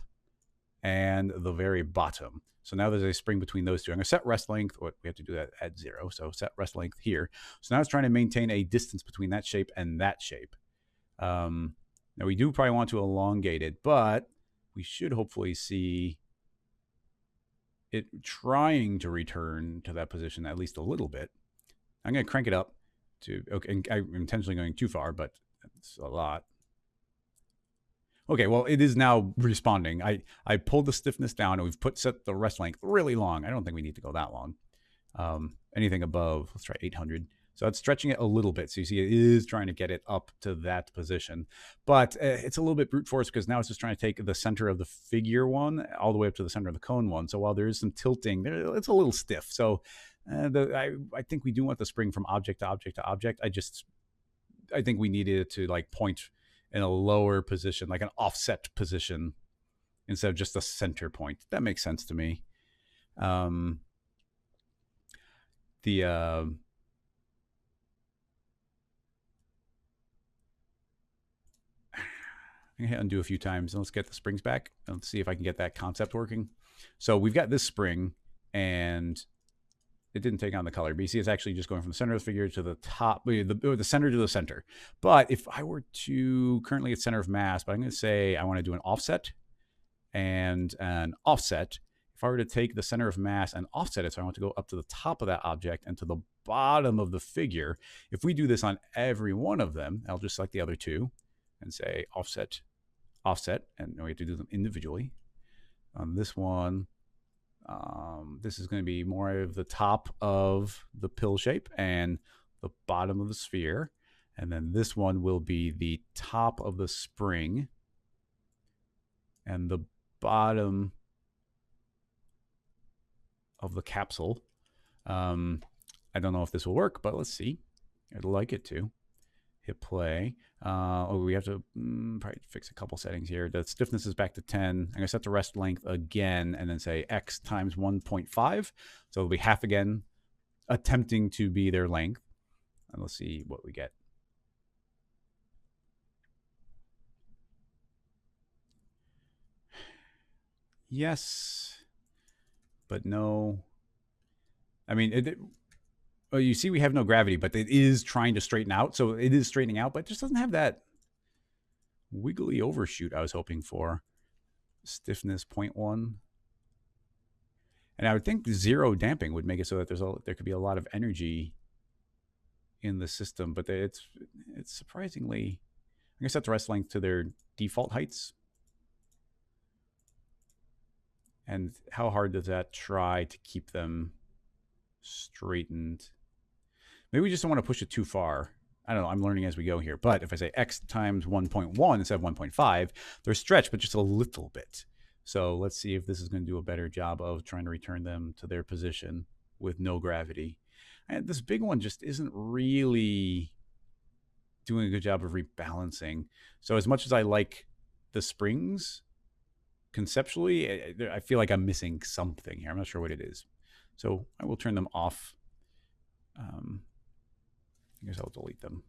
and the very bottom. So now there's a spring between those two. I'm going to set rest length. We have to do that at 0. So set rest length here. So now it's trying to maintain a distance between that shape and that shape. Now we do probably want to elongate it, but we should hopefully see it trying to return to that position at least a little bit. I'm going to crank it up to, okay, and I'm intentionally going too far, but that's a lot. Okay, well, it is now responding. I pulled the stiffness down, and we've set the rest length really long. I don't think we need to go that long. Anything above, let's try 800. So it's stretching it a little bit. So you see it is trying to get it up to that position. But it's a little bit brute force because now it's just trying to take the center of the figure one all the way up to the center of the cone one. So while there is some tilting, it's a little stiff. So I think we do want the spring from object to object to object. I think we needed it to like point in a lower position, like an offset position, instead of just a center point. That makes sense to me. The I'm gonna hit undo a few times and let's get the springs back. Let's see if I can get that concept working. So we've got this spring and it didn't take on the color. But you see it's actually just going from the center of the figure to the top, the center to the center. But if I were to, currently it's center of mass, but I'm going to say I want to do an offset and an offset. If I were to take the center of mass and offset it, so I want to go up to the top of that object and to the bottom of the figure. If we do this on every one of them, I'll just select the other two and say offset, offset, and we have to do them individually. On this one, this is going to be more of the top of the pill shape and the bottom of the sphere. And then this one will be the top of the spring and the bottom of the capsule. I don't know if this will work, but let's see. I'd like it to. Hit play. We have to probably fix a couple settings here. The stiffness is back to 10. I'm going to set the rest length again and then say x times 1.5. So it'll be half again, attempting to be their length. And let's see what we get. Yes, but no. I mean, you see we have no gravity, but it is trying to straighten out. So it is straightening out, but it just doesn't have that wiggly overshoot I was hoping for. Stiffness 0.1. And I would think 0 damping would make it so that there could be a lot of energy in the system, but it's surprisingly, I'm going to set the rest length to their default heights. And how hard does that try to keep them straightened? Maybe we just don't want to push it too far. I don't know. I'm learning as we go here. But if I say x times 1.1 instead of 1.5, they're stretched, but just a little bit. So let's see if this is going to do a better job of trying to return them to their position with no gravity. And this big one just isn't really doing a good job of rebalancing. So as much as I like the springs, conceptually, I feel like I'm missing something here. I'm not sure what it is. So I will turn them off. I guess I'll delete them.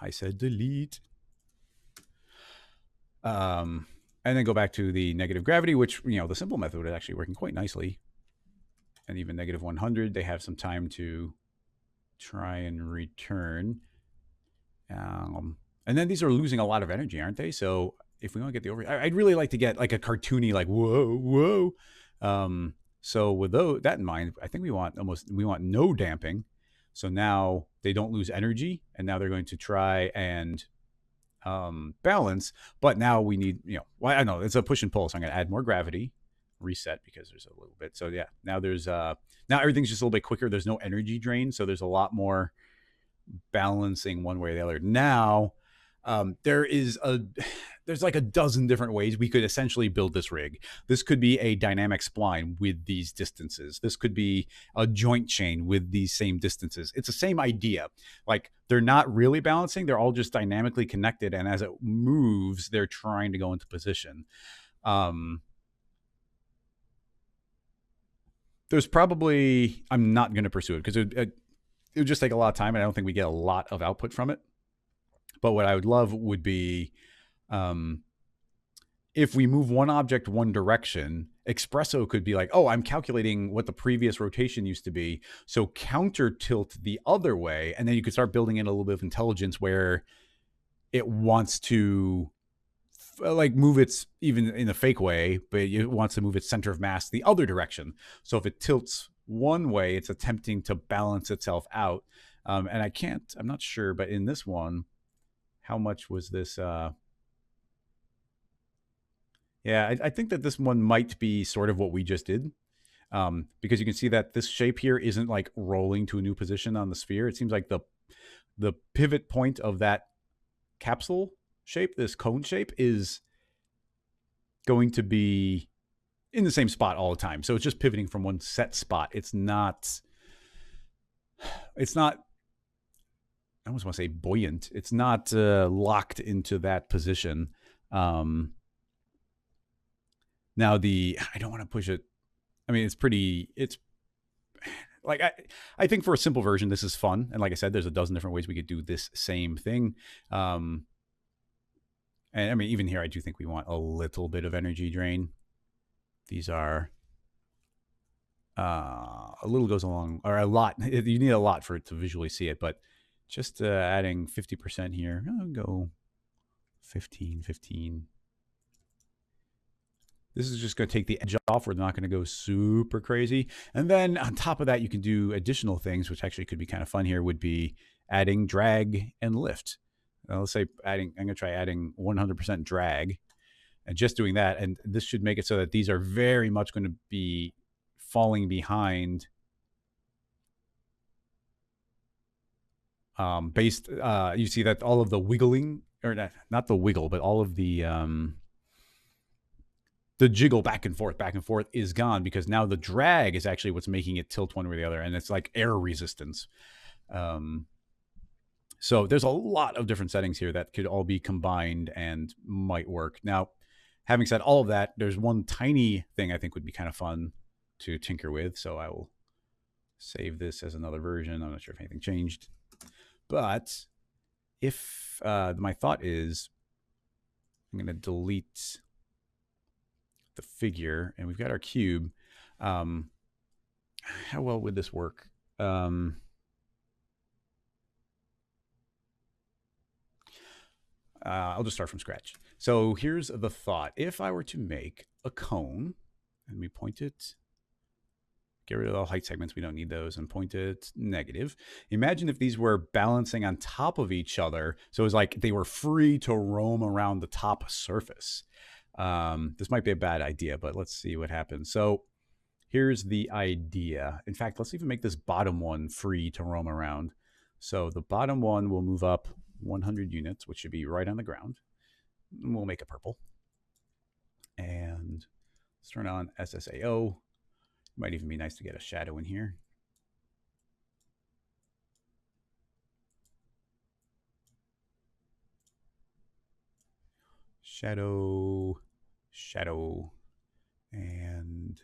I said delete. And then go back to the negative gravity, which, the simple method is actually working quite nicely. And even negative 100, they have some time to try and return. And then these are losing a lot of energy, aren't they? So if we want to get the I'd really like to get like a cartoony, like, whoa. So with that in mind, I think we want no damping. So now they don't lose energy, and now they're going to try and balance. But now we need, I don't know, it's a push and pull. So I'm going to add more gravity, reset because there's a little bit. So yeah, now there's now everything's just a little bit quicker. There's no energy drain, so there's a lot more balancing one way or the other. Now there's like a dozen different ways we could essentially build this rig. This could be a dynamic spline with these distances. This could be a joint chain with these same distances. It's the same idea. Like, they're not really balancing. They're all just dynamically connected. And as it moves, they're trying to go into position. There's probably, I'm not going to pursue it because it would just take a lot of time. And I don't think we get a lot of output from it. But what I would love would be, if we move one object one direction, Espresso could be like, oh, I'm calculating what the previous rotation used to be, so counter tilt the other way. And then you could start building in a little bit of intelligence where it wants to like move its, even in a fake way, but it wants to move its center of mass the other direction. So if it tilts one way, it's attempting to balance itself out. And I'm not sure, but in this one, how much was this? Yeah, I think that this one might be sort of what we just did, because you can see that this shape here isn't like rolling to a new position on the sphere. It seems like the pivot point of that capsule shape, this cone shape, is going to be in the same spot all the time. So it's just pivoting from one set spot. It's not I almost want to say buoyant. It's not locked into that position. Now I don't want to push it. I mean, it's like, I think for a simple version, this is fun. And like I said, there's a dozen different ways we could do this same thing. And I mean, even here, I do think we want a little bit of energy drain. These are a little goes along, or a lot. You need a lot for it to visually see it, but just adding 50% here. I'll go 15, 15. This is just going to take the edge off. We're not going to go super crazy. And then on top of that, you can do additional things, which actually could be kind of fun here, would be adding drag and lift. Let's say I'm going to try adding 100% drag and just doing that. And this should make it so that these are very much going to be falling behind you see that all of the wiggling, or not the wiggle, but all of the jiggle back and forth is gone, because now the drag is actually what's making it tilt one way or the other, and it's like air resistance. So there's a lot of different settings here that could all be combined and might work. Now, having said all of that, there's one tiny thing I think would be kind of fun to tinker with. So I will save this as another version. I'm not sure if anything changed, but if my thought is I'm going to delete the figure and we've got our cube, how well would this work? I'll just start from scratch. So here's the thought. If I were to make a cone and we point it, get rid of all height segments, we don't need those, and point it negative. Imagine if these were balancing on top of each other. So it was like they were free to roam around the top surface. This might be a bad idea, but let's see what happens. So here's the idea. In fact, let's even make this bottom one free to roam around. So the bottom one will move up 100 units, which should be right on the ground. And we'll make it purple. And let's turn on SSAO. Might even be nice to get a shadow in here. Shadow, and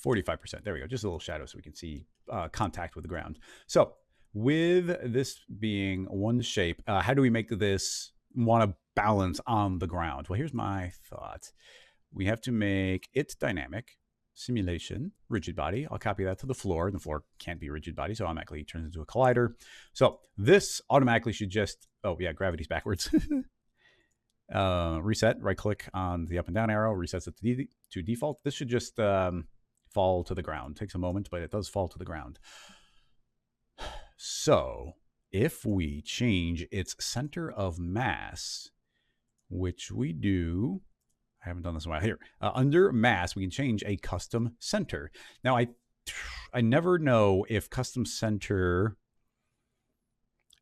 45%. There we go. Just a little shadow so we can see contact with the ground. So with this being one shape, how do we make this want to balance on the ground? Well, here's my thought. We have to make it dynamic. Simulation, rigid body. I'll copy that to the floor. The floor can't be rigid body, so automatically it turns into a collider. So this automatically should just, oh yeah, gravity's backwards. Reset, right click on the up and down arrow, resets it to default. This should just fall to the ground. Takes a moment, but it does fall to the ground. So if we change its center of mass, which we do, I haven't done this in a while. Here, under mass, we can change a custom center. Now, I never know if custom center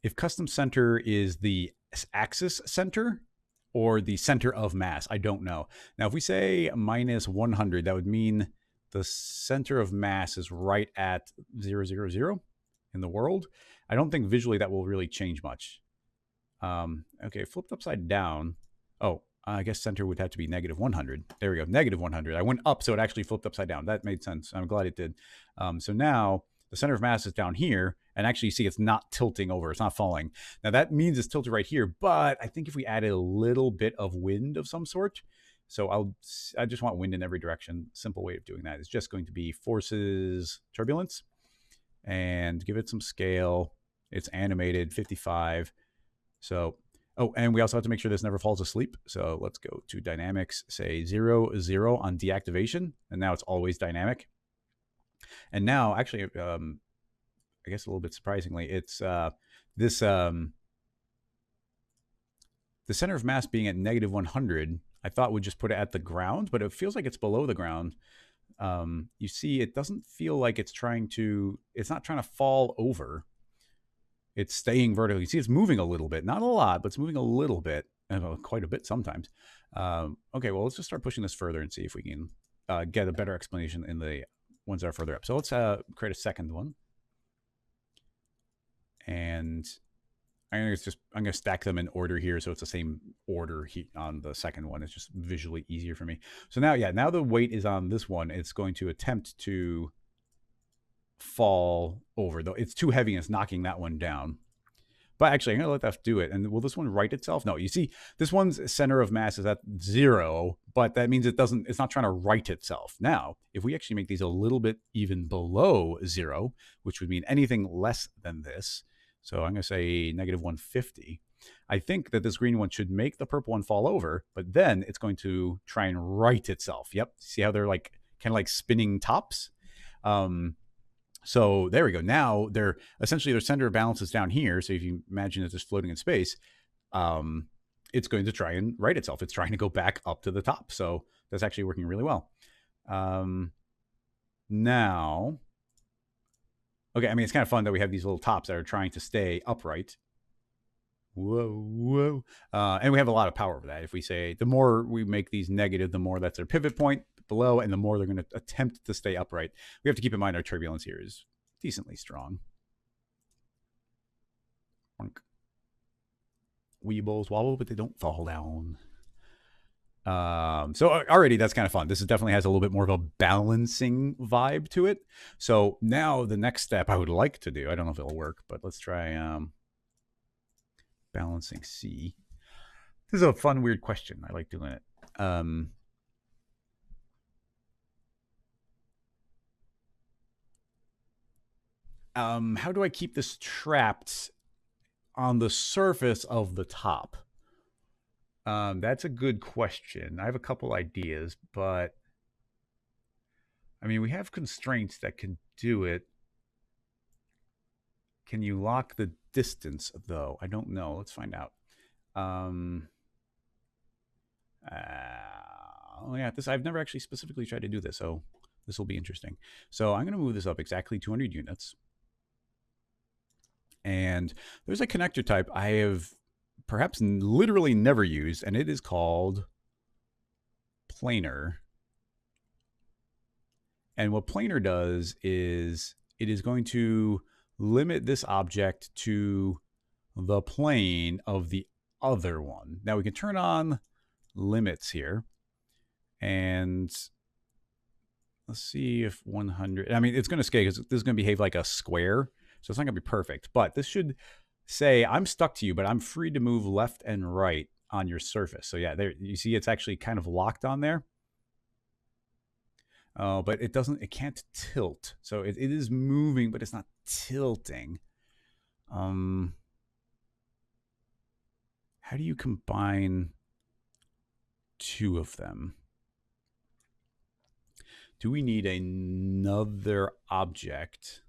is the axis center or the center of mass. I don't know. Now, if we say minus 100, that would mean the center of mass is right at 0, 0, 0 in the world. I don't think visually that will really change much. Okay, flipped upside down. Oh, I guess center would have to be negative 100. There we go, negative 100. I went up, so it actually flipped upside down. That made sense. I'm glad it did. So now the center of mass is down here, and actually you see it's not tilting over. It's not falling. Now that means it's tilted right here, but I think if we added a little bit of wind of some sort, so I just want wind in every direction. Simple way of doing that is just going to be forces turbulence, and give it some scale. It's animated 55. So, oh, and we also have to make sure this never falls asleep. So let's go to dynamics, say 0, 0 on deactivation. And now it's always dynamic. And now, actually, I guess a little bit surprisingly, it's the center of mass being at negative 100, I thought would just put it at the ground, but it feels like it's below the ground. You see, it doesn't feel like it's not trying to fall over. It's staying vertical. You see, it's moving a little bit, not a lot, but it's moving a little bit, and quite a bit sometimes. Okay, well, let's just start pushing this further and see if we can get a better explanation in the ones that are further up. So let's create a second one. And I'm gonna stack them in order here, so it's the same order on the second one. It's just visually easier for me. So now, yeah, now the weight is on this one. It's going to attempt to fall over, though it's too heavy and it's knocking that one down. But actually, I'm gonna let that do it. And will this one right itself? No. You see, this one's center of mass is at 0, but that means it's not trying to right itself. Now, if we actually make these a little bit even below 0, which would mean anything less than this, so I'm gonna say -150. I think that this green one should make the purple one fall over, but then it's going to try and right itself. Yep. See how they're like kind of like spinning tops? So there we go. Now they're essentially their center of balance is down here. So if you imagine it's just floating in space, it's going to try and right itself. It's trying to go back up to the top. So that's actually working really well. Now, okay, I mean, it's kind of fun that we have these little tops that are trying to stay upright. Whoa. And we have a lot of power over that. If we say the more we make these negative, the more that's their pivot point below, and the more they're going to attempt to stay upright. We have to keep in mind our turbulence here is decently strong. Weebles wobble, but they don't fall down. So already that's kind of fun. This definitely has a little bit more of a balancing vibe to it. So now the next step I would like to do, I don't know if it'll work, but let's try balancing C. This is a fun, weird question. I like doing it. How do I keep this trapped on the surface of the top? That's a good question. I have a couple ideas, but I mean, we have constraints that can do it. Can you lock the distance, though? I don't know. Let's find out. Yeah, I've never actually specifically tried to do this, so this will be interesting. So I'm going to move this up exactly 200 units. And there's a connector type I have perhaps literally never used, and it is called planar. And what planar does is it is going to limit this object to the plane of the other one. Now we can turn on limits here, and let's see if 100, I mean, it's going to scale because this is going to behave like a square. So it's not going to be perfect, but this should say I'm stuck to you, but I'm free to move left and right on your surface. So yeah, there you see it's actually kind of locked on there. But it can't tilt. So it is moving, but it's not tilting. How do you combine two of them? Do we need another object?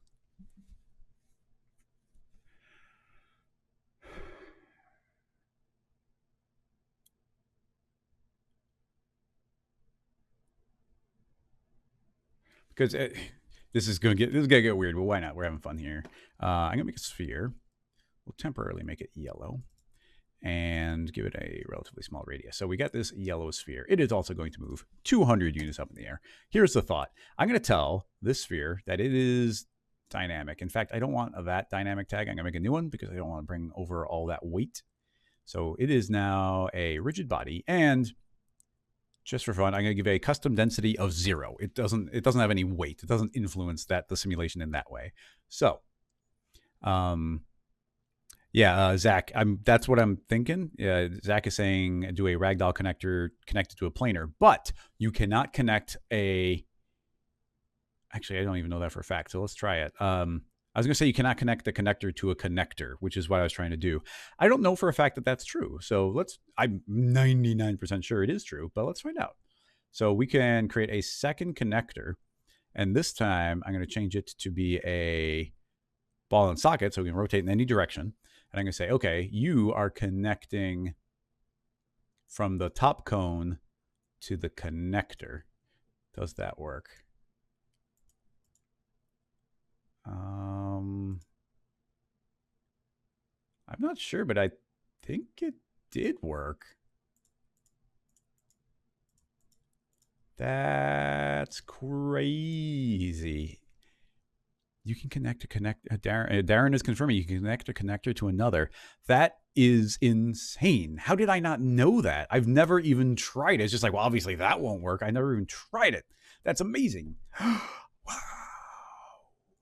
Because this is gonna get weird, but why not? We're having fun here. I'm gonna make a sphere. We'll temporarily make it yellow and give it a relatively small radius. So we got this yellow sphere. It is also going to move 200 units up in the air. Here's the thought. I'm going to tell this sphere that it is dynamic. In fact, I don't want that dynamic tag. I'm going to make a new one because I don't want to bring over all that weight. So it is now a rigid body, and just for fun, I'm going to give a custom density of 0. It doesn't have any weight. It doesn't influence the simulation in that way. So, yeah, Zach, that's what I'm thinking. Zach is saying do a ragdoll connector connected to a planar, but you cannot connect a. Actually, I don't even know that for a fact. So let's try it. I was going to say you cannot connect the connector to a connector, which is what I was trying to do. I don't know for a fact that that's true. So I'm 99% sure it is true, but let's find out. So we can create a second connector, and this time I'm going to change it to be a ball and socket, so we can rotate in any direction. And I'm going to say, okay, you are connecting from the top cone to the connector. Does that work? I'm not sure, but I think it did work. That's crazy. You can connect a Darren is confirming you can connect a connector to another. That is insane. How did I not know that? I've never even tried it. It's just like, well, obviously that won't work. I never even tried it. That's amazing. Wow.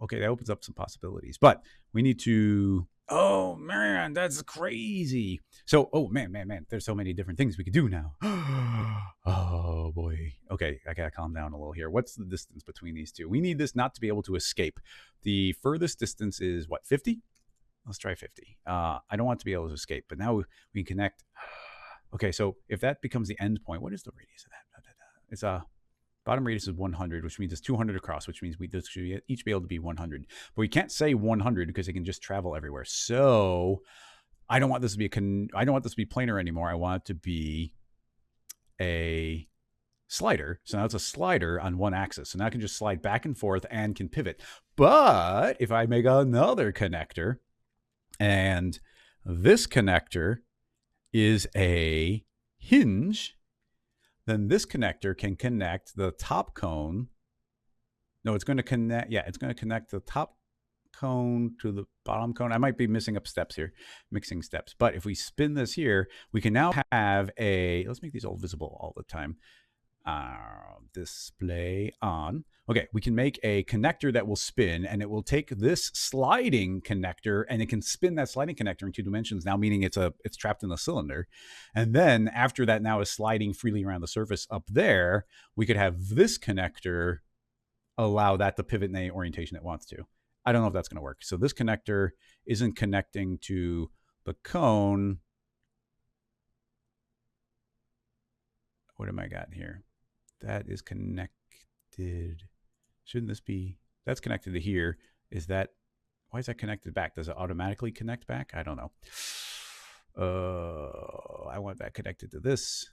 Okay, that opens up some possibilities. But we need to... Oh, man, that's crazy. So, oh, man. There's so many different things we could do now. Oh, boy. Okay, I got to calm down a little here. What's the distance between these two? We need this not to be able to escape. The furthest distance is, what, 50? Let's try 50. I don't want to be able to escape, but now we can connect. Okay, so if that becomes the end point, what is the radius of that? It's a... Bottom radius is 100, which means it's 200 across, which means we should each be able to be 100. But we can't say 100 because it can just travel everywhere. So I don't want this to be I don't want this to be planar anymore. I want it to be a slider. So now it's a slider on one axis. So now I can just slide back and forth and can pivot. But if I make another connector, and this connector is a hinge, then this connector can connect the top cone. No, it's going to connect. Yeah, it's going to connect the top cone to the bottom cone. I might be mixing steps. But if we spin this here, we can now have a... Let's make these all visible all the time. Display on. Okay, we can make a connector that will spin, and it will take this sliding connector, and it can spin that sliding connector in 2 dimensions now, meaning it's trapped in the cylinder. And then after that now is sliding freely around the surface up there, we could have this connector allow that to pivot in any orientation it wants to. I don't know if that's going to work. So this connector isn't connecting to the cone. What am I got here? That is connected. Shouldn't this be... That's connected to here. Is that... Why is that connected back? Does it automatically connect back? I don't know. I want that connected to this.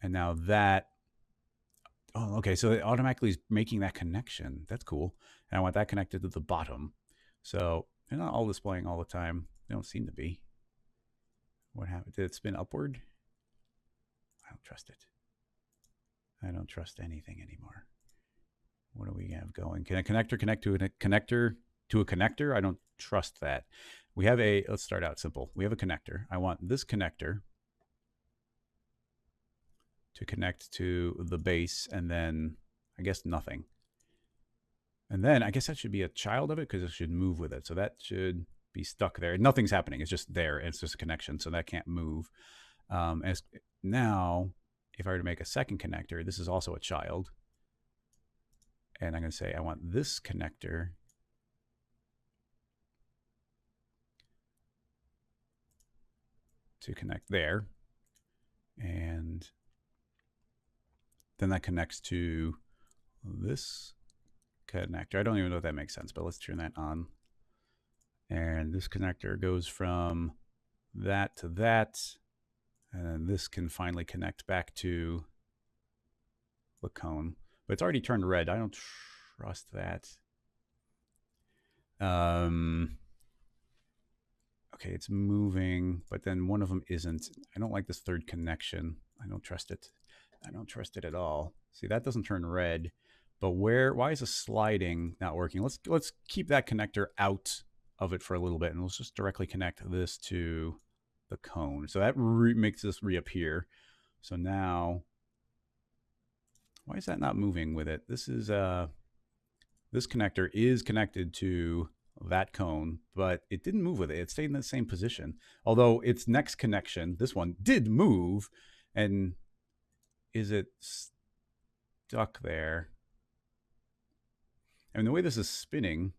And now that... Oh, okay. So it automatically is making that connection. That's cool. And I want that connected to the bottom. So they're not all displaying all the time. They don't seem to be. What happened? Did it spin upward? I don't trust it. I don't trust anything anymore. What do we have going? Can a connector connect to a connector to a connector? I don't trust that. We have a... Let's start out simple. We have a connector. I want this connector to connect to the base, and then I guess nothing. And then I guess that should be a child of it because it should move with it. So that should be stuck there. Nothing's happening. It's just there. It's just a connection. So that can't move. Now, if I were to make a second connector, this is also a child. And I'm going to say I want this connector to connect there. And then that connects to this connector. I don't even know if that makes sense, but let's turn that on. And this connector goes from that to that. And this can finally connect back to the cone. But it's already turned red. I don't trust that. Okay, it's moving, but then one of them isn't. I don't like this third connection. I don't trust it. I don't trust it at all. See, that doesn't turn red. But why is the sliding not working? Let's keep that connector out of it for a little bit, and let's just directly connect this to the cone. So that makes this reappear. So now, why is that not moving with it? This is this connector is connected to that cone, but it didn't move with it. It stayed in the same position. Although its next connection, this one, did move. And is it stuck there? And the way this is spinning,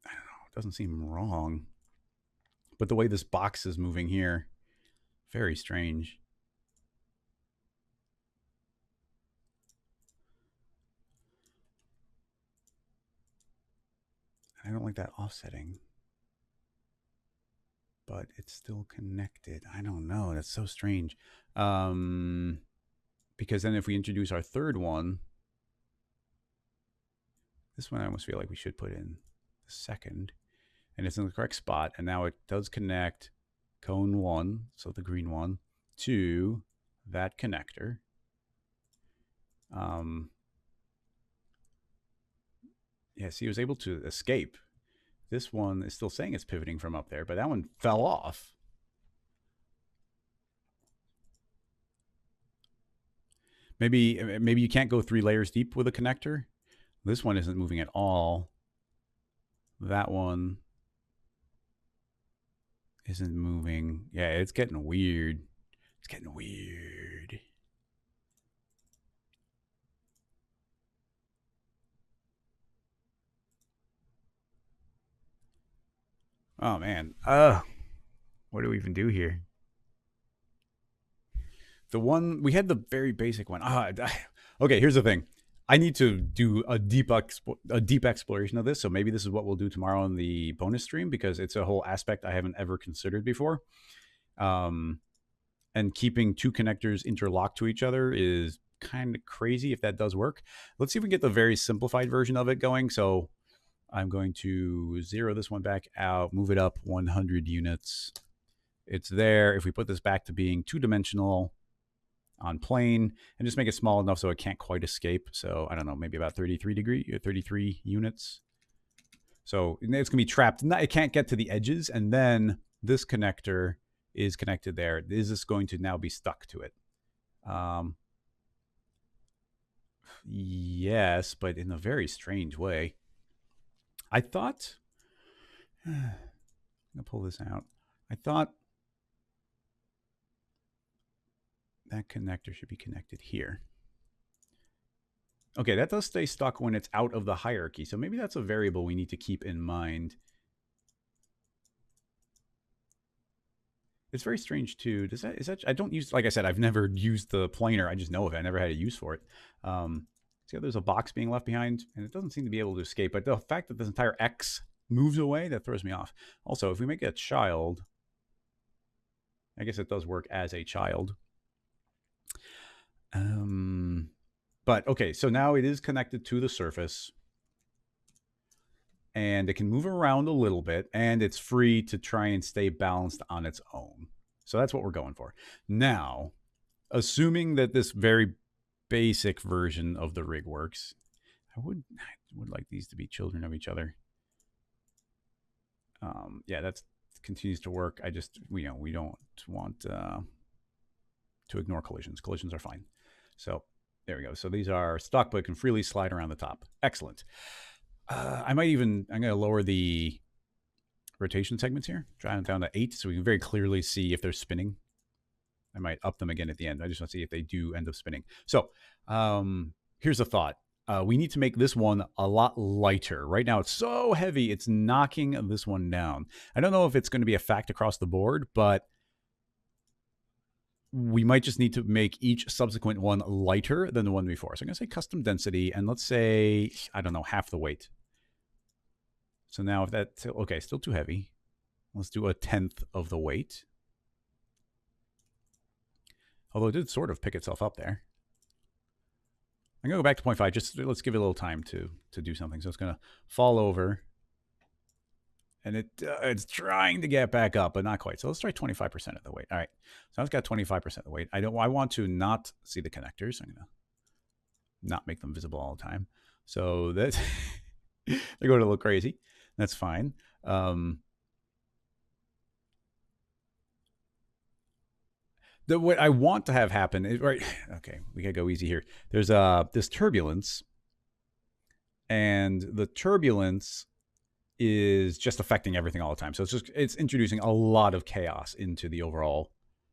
I don't know, it doesn't seem wrong. But the way this box is moving here, very strange. I don't like that offsetting. But it's still connected. I don't know. That's so strange. Because then if we introduce our third one, this one I almost feel like we should put in the second. And it's in the correct spot. And now it does connect cone 1, so the green one, to that connector. Yeah, see, it was able to escape. This one is still saying it's pivoting from up there, but that one fell off. Maybe you can't go 3 layers deep with a connector. This one isn't moving at all. That one isn't moving. Yeah, it's getting weird. It's getting weird. Oh man. What do we even do here? The one we had the very basic one. Okay, here's the thing. I need to do a deep exploration of this. So maybe this is what we'll do tomorrow on the bonus stream, because it's a whole aspect I haven't ever considered before. And keeping 2 connectors interlocked to each other is kind of crazy if that does work. Let's see if we can get the very simplified version of it going. So I'm going to 0 this one back out, move it up 100 units. It's there. If we put this back to being 2-dimensional on plane and just make it small enough so it can't quite escape. So I don't know, maybe about 33 units. So it's going to be trapped. It can't get to the edges. And then this connector is connected there. Is this going to now be stuck to it? Yes, but in a very strange way. I thought, I'm going to pull this out. I thought that connector should be connected here. Okay, that does stay stuck when it's out of the hierarchy. So maybe that's a variable we need to keep in mind. It's very strange too. Is that? I don't use, like I said, I've never used the planer. I just know of it. I never had a use for it. See how there's a box being left behind, and it doesn't seem to be able to escape. But the fact that this entire X moves away, that throws me off. Also, if we make it a child, I guess it does work as a child. But okay, so now it is connected to the surface, and it can move around a little bit, and it's free to try and stay balanced on its own. So that's what we're going for. Now, assuming that this very basic version of the rig works, I would like these to be children of each other. Yeah, that continues to work. I just, we don't want to ignore collisions. Collisions are fine. So there we go. So these are stuck, but can freely slide around the top. Excellent. I'm going to lower the rotation segments here, try them down to 8 so we can very clearly see if they're spinning. I might up them again at the end. I just want to see if they do end up spinning. So here's a thought. We need to make this one a lot lighter. Right now it's so heavy, it's knocking this one down. I don't know if it's going to be a fact across the board, but we might just need to make each subsequent one lighter than the one before. So I'm going to say custom density, and let's say, I don't know, half the weight. So now if that's, okay, still too heavy. Let's do 1/10 of the weight. Although it did sort of pick itself up there. I'm going to go back to 0.5. Just let's give it a little time to do something. So it's going to fall over. And it's trying to get back up, but not quite. So let's try 25% of the weight. All right. So I've got 25% of the weight. I want to not see the connectors. I'm going to not make them visible all the time. So that's they're going to look crazy. That's fine. What I want to have happen is, right, okay, we gotta go easy here. There's this turbulence, and the turbulence is just affecting everything all the time. So it's introducing a lot of chaos into the overall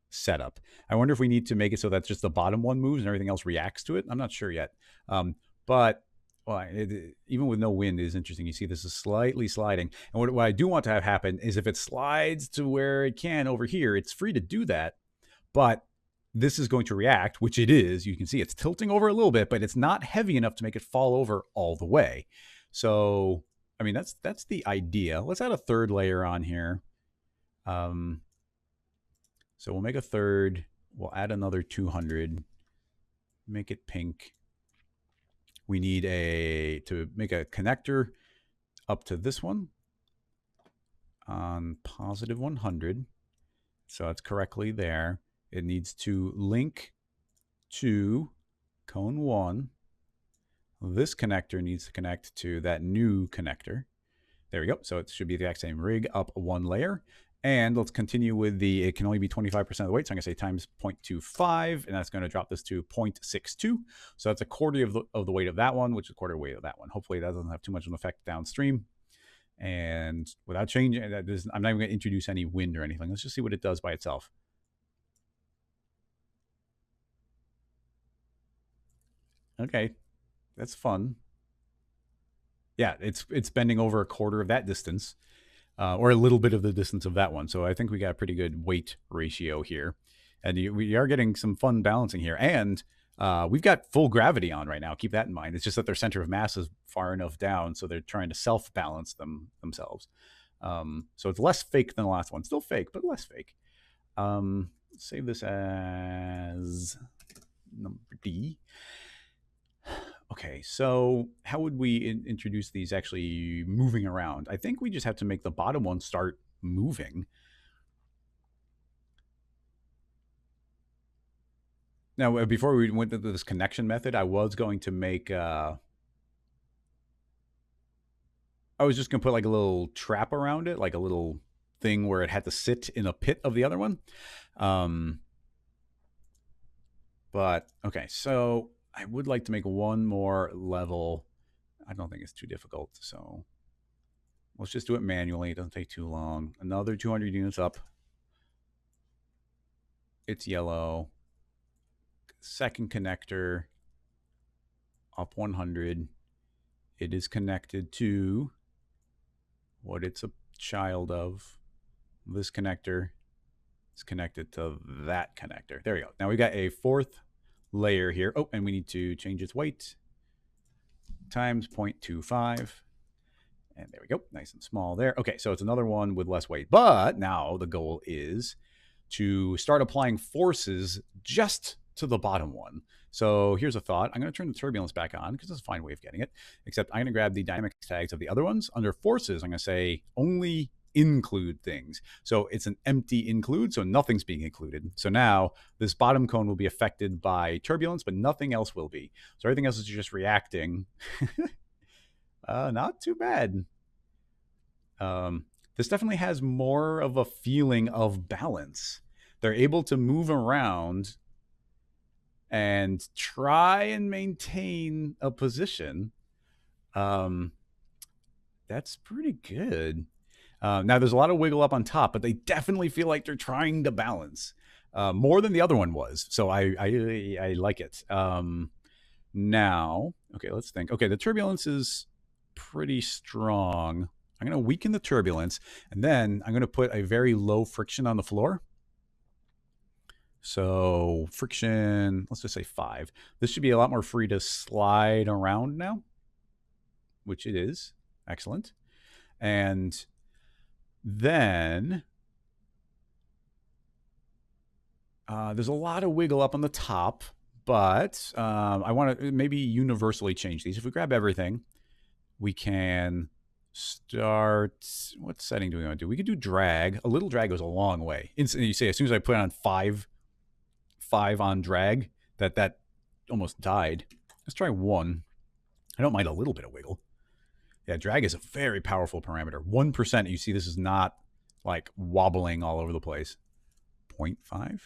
setup. I wonder if we need to make it so that just the bottom one moves and everything else reacts to it. I'm not sure yet. But well, even with no wind, it is interesting. You see this is slightly sliding. And what I do want to have happen is if it slides to where it can over here, it's free to do that. But this is going to react, which it is. You can see it's tilting over a little bit, but it's not heavy enough to make it fall over all the way. So, I mean, that's the idea. Let's add a third layer on here. So we'll make a third. We'll add another 200. Make it pink. We need to make a connector up to this one on positive 100. So it's correctly there. It needs to link to cone 1 This connector needs to connect to that new connector. There we go. So it should be the exact same rig up one layer. And let's continue with it can only be 25% of the weight. So I'm going to say times 0.25, and that's going to drop this to 0.62. So that's a quarter of the weight of that one, which is a quarter weight of that one. Hopefully that doesn't have too much of an effect downstream. And without changing, I'm not even going to introduce any wind or anything. Let's just see what it does by itself. Okay, that's fun. Yeah, it's bending over a quarter of that distance. Or a little bit of the distance of that one. So I think we got a pretty good weight ratio here. And we are getting some fun balancing here. And we've got full gravity on right now. Keep that in mind. It's just that their center of mass is far enough down, so they're trying to self-balance themselves. So it's less fake than the last one. Still fake, but less fake. Save this as number D. Okay, so how would we introduce these actually moving around? I think we just have to make the bottom one start moving. Now, before we went to this connection method, I was going to make... I was just going to put like a little trap around it, like a little thing where it had to sit in a pit of the other one. But, okay, so... I would like to make one more level. I don't think it's too difficult, so let's just do it manually. It doesn't take too long. Another 200 units up. It's yellow. Second connector up 100. It is connected to what it's a child of. This connector is connected to that connector. There we go. Now we got a fourth layer here. Oh, and we need to change its weight times 0.25. And there we go. Nice and small there. Okay, so it's another one with less weight. But now the goal is to start applying forces just to the bottom one. So here's a thought. I'm going to turn the turbulence back on because it's a fine way of getting it. Except I'm going to grab the dynamics tags of the other ones. Under forces, I'm going to say only include things. So it's an empty include, so nothing's being included. So now this bottom cone will be affected by turbulence, but nothing else will be. So everything else is just reacting. Not too bad. This definitely has more of a feeling of balance. They're able to move around and try and maintain a position. That's pretty good. Now, there's a lot of wiggle up on top, but they definitely feel like they're trying to balance more than the other one was. So I like it. Now, okay, let's think. Okay, the turbulence is pretty strong. I'm going to weaken the turbulence, and then I'm going to put a very low friction on the floor. So friction, let's just say 5. This should be a lot more free to slide around now, which it is. Excellent. And then there's a lot of wiggle up on the top, but I want to maybe universally change these. If we grab everything, we can start. What setting do we want to do? We could do drag. A little drag goes a long way. Instantly, you say as soon as I put on 5 on drag, that almost died. Let's try 1. I don't mind a little bit of wiggle. Yeah, drag is a very powerful parameter. 1%, you see this is not like wobbling all over the place. 0.5?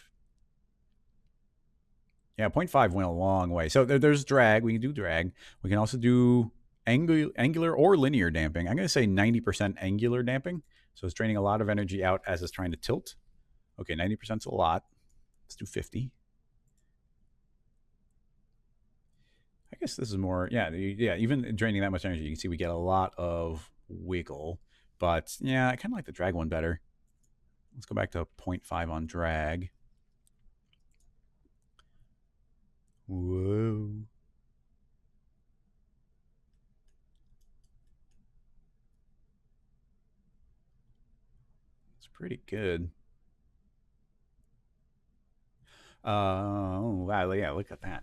Yeah, 0.5 went a long way. So there's drag. We can do drag. We can also do angular or linear damping. I'm going to say 90% angular damping. So it's draining a lot of energy out as it's trying to tilt. Okay, 90% is a lot. Let's do 50. I guess this is more, yeah, even draining that much energy, you can see we get a lot of wiggle. But yeah, I kind of like the drag one better. Let's go back to 0.5 on drag. Whoa. It's pretty good. Oh, wow, yeah, look at that.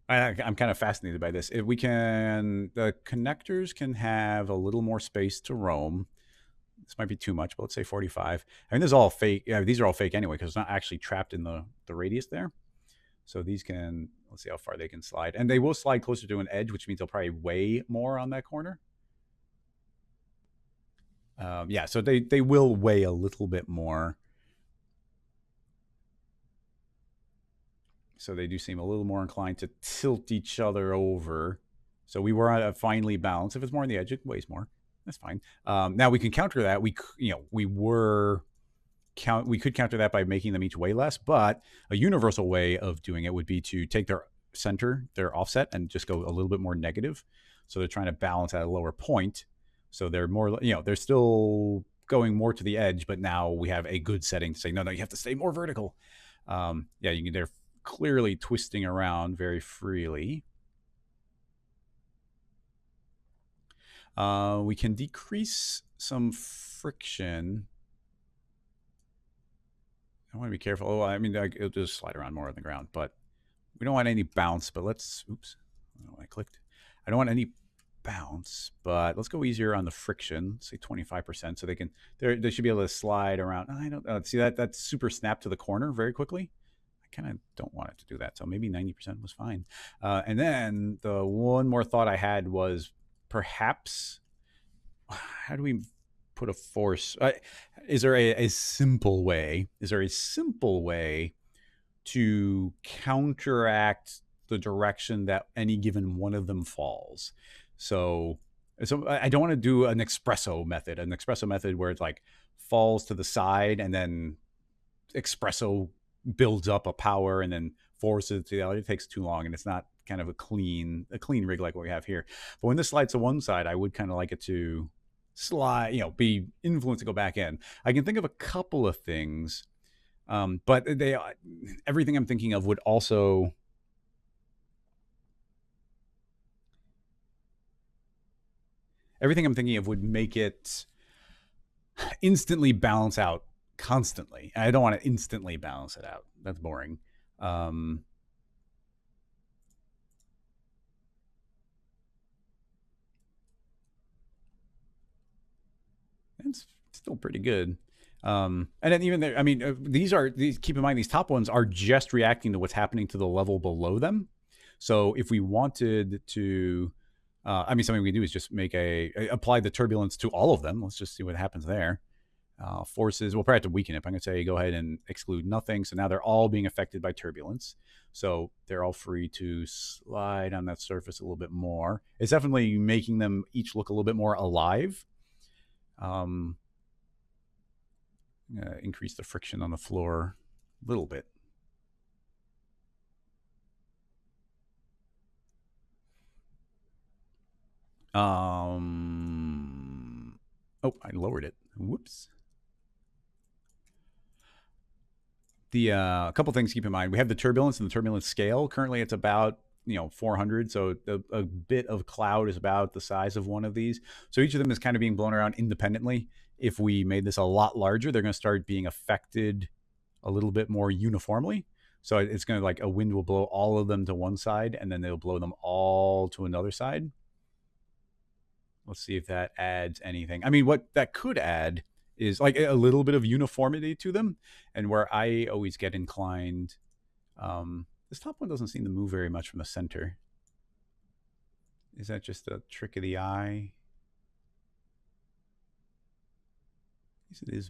I'm kind of fascinated by this. If we can, the connectors can have a little more space to roam. This might be too much, but let's say 45. I mean, this is all fake. Yeah, these are all fake anyway because it's not actually trapped in the radius there. So these can Let's see how far they can slide. And they will slide closer to an edge, which means they'll probably weigh more on that corner. Yeah, so they will weigh a little bit more. So they do seem a little more inclined to tilt each other over. So we were at a finely balanced. If it's more on the edge, it weighs more. That's fine. Now we can counter that. We could counter that by making them each weigh less, but a universal way of doing it would be to take their center, their offset, and just go a little bit more negative. So they're trying to balance at a lower point. So they're more, they're still going more to the edge, but now we have a good setting to say, no, you have to stay more vertical. They're clearly twisting around very freely. We can decrease some friction. I want to be careful. Oh, I mean, it'll just slide around more on the ground, but we don't want any bounce. But let's, oops, I don't know, I clicked. I don't want any bounce, but let's go easier on the friction, say 25%. So they should be able to slide around. I don't see that's super snap to the corner very quickly. I kind of don't want it to do that. So maybe 90% was fine. And then the one more thought I had was perhaps, how do we put a force? Is there a simple way? Is there a simple way to counteract the direction that any given one of them falls? So I don't want to do an espresso method where it's like falls to the side and then espresso builds up a power and then forces it to the other. It takes too long and it's not kind of a clean rig like what we have here. But when this slides to one side, I would kind of like it to slide, be influenced to go back in. I can think of a couple of things, but everything I'm thinking of would also make it instantly balance out constantly. And I don't want to instantly balance it out. That's boring. It's still pretty good. And then even there, I mean, these keep in mind, these top ones are just reacting to what's happening to the level below them. So if we wanted to, something we can do is just apply the turbulence to all of them. Let's just see what happens there. Forces, we'll probably have to weaken it. I'm going to say go ahead and exclude nothing. So now they're all being affected by turbulence. So they're all free to slide on that surface a little bit more. It's definitely making them each look a little bit more alive. Increase the friction on the floor a little bit. Oh, I lowered it. Whoops. A couple things to keep in mind. We have the turbulence and the turbulence scale. Currently, it's about 400. So a bit of cloud is about the size of one of these. So each of them is kind of being blown around independently. If we made this a lot larger, they're going to start being affected a little bit more uniformly. So it's going to, like, a wind will blow all of them to one side and then they'll blow them all to another side. Let's see if that adds anything. I mean, what that could add is like a little bit of uniformity to them. And where I always get inclined, this top one doesn't seem to move very much from the center. Is that just a trick of the eye? Yes, it is.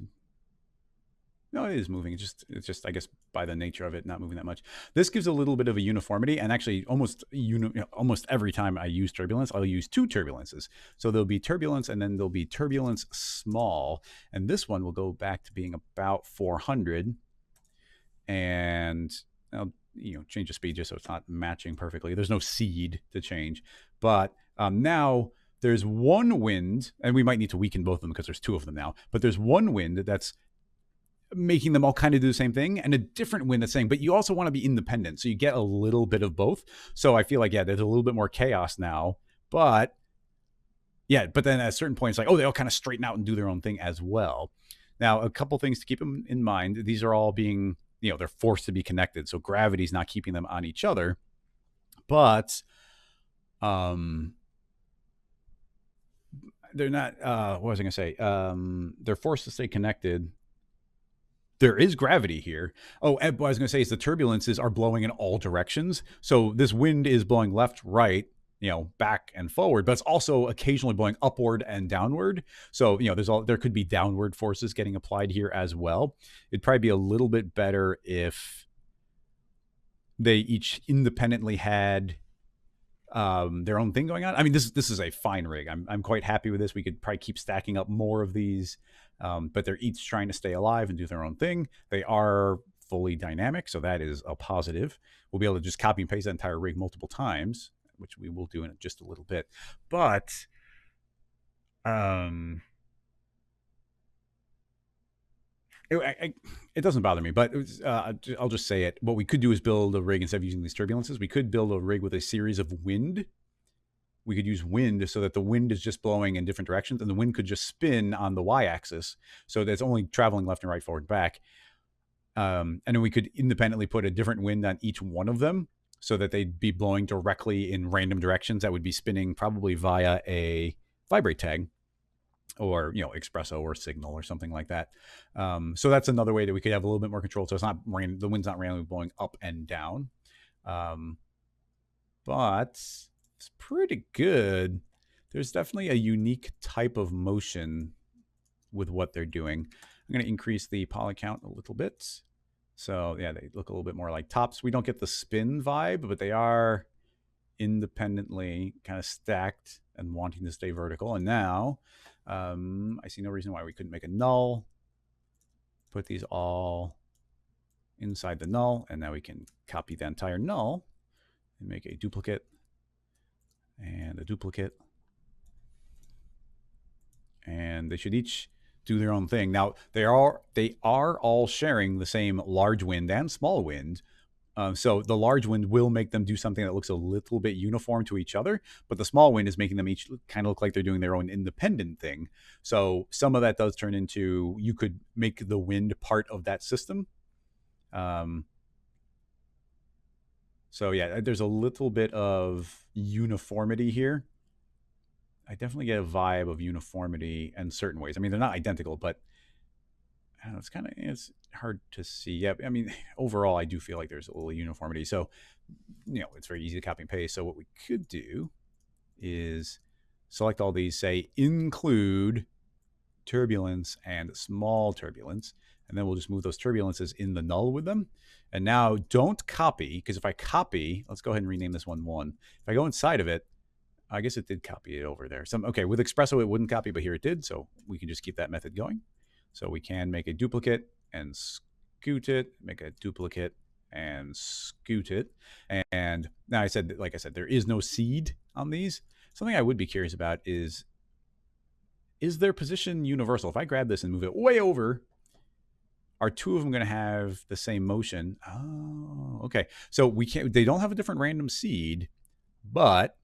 No, it is moving. It's just, I guess, by the nature of it, not moving that much. This gives a little bit of a uniformity, and actually, almost every time I use turbulence, I'll use two turbulences. So there'll be turbulence, and then there'll be turbulence small, and this one will go back to being about 400. And I'll change the speed just so it's not matching perfectly. There's no seed to change, but now there's one wind, and we might need to weaken both of them because there's two of them now. But there's one wind that's making them all kind of do the same thing, and a different wind that's saying, but you also want to be independent. So you get a little bit of both. So I feel like, there's a little bit more chaos now, but then at a certain point, it's like, they all kind of straighten out and do their own thing as well. Now, a couple things to keep in mind. These are all being, they're forced to be connected. So gravity's not keeping them on each other, but, they're not, what was I going to say? They're forced to stay connected. there is gravity here. Oh, and what I was going to say is the turbulences are blowing in all directions. So this wind is blowing left, right, back and forward, but it's also occasionally blowing upward and downward. So, there could be downward forces getting applied here as well. It'd probably be a little bit better if they each independently had their own thing going on. I mean, this is a fine rig. I'm quite happy with this. We could probably keep stacking up more of these, but they're each trying to stay alive and do their own thing. They are fully dynamic, so that is a positive. We'll be able to just copy and paste that entire rig multiple times, which we will do in just a little bit. But it doesn't bother me, but I'll just say it. What we could do is build a rig instead of using these turbulences. We could build a rig with a series of wind. We could use wind so that the wind is just blowing in different directions, and the wind could just spin on the y-axis, so that it's only traveling left and right, forward, and back. And then we could independently put a different wind on each one of them, so that they'd be blowing directly in random directions that would be spinning probably via a vibrate tag, or espresso or signal or something like that. So that's another way that we could have a little bit more control. So it's not the wind's not randomly blowing up and down, but it's pretty good. There's definitely a unique type of motion with what they're doing. I'm going to increase the poly count a little bit. So yeah, they look a little bit more like tops. We don't get the spin vibe, but they are independently kind of stacked and wanting to stay vertical. And now I see no reason why we couldn't make a null, put these all inside the null, and now we can copy the entire null and make a duplicate and a duplicate. And they should each do their own thing. Now, they are all sharing the same large wind and small wind. So the large wind will make them do something that looks a little bit uniform to each other, but the small wind is making them each kind of look like they're doing their own independent thing. So some of that does turn into, you could make the wind part of that system. So yeah, there's a little bit of uniformity here. I definitely get a vibe of uniformity in certain ways. I mean, they're not identical, but I don't know, it's hard to see. Yeah, I mean, overall, I do feel like there's a little uniformity. So, it's very easy to copy and paste. So what we could do is select all these, say include turbulence and small turbulence, and then we'll just move those turbulences in the null with them. And now don't copy, because if I copy, let's go ahead and rename this one 1. If I go inside of it, I guess it did copy it over there. Okay, with Espresso, it wouldn't copy, but here it did. So we can just keep that method going. So we can make a duplicate and scoot it, make a duplicate and scoot it. And now like I said, there is no seed on these. Something I would be curious about is their position universal? If I grab this and move it way over, are two of them going to have the same motion? Oh, okay. So they don't have a different random seed, but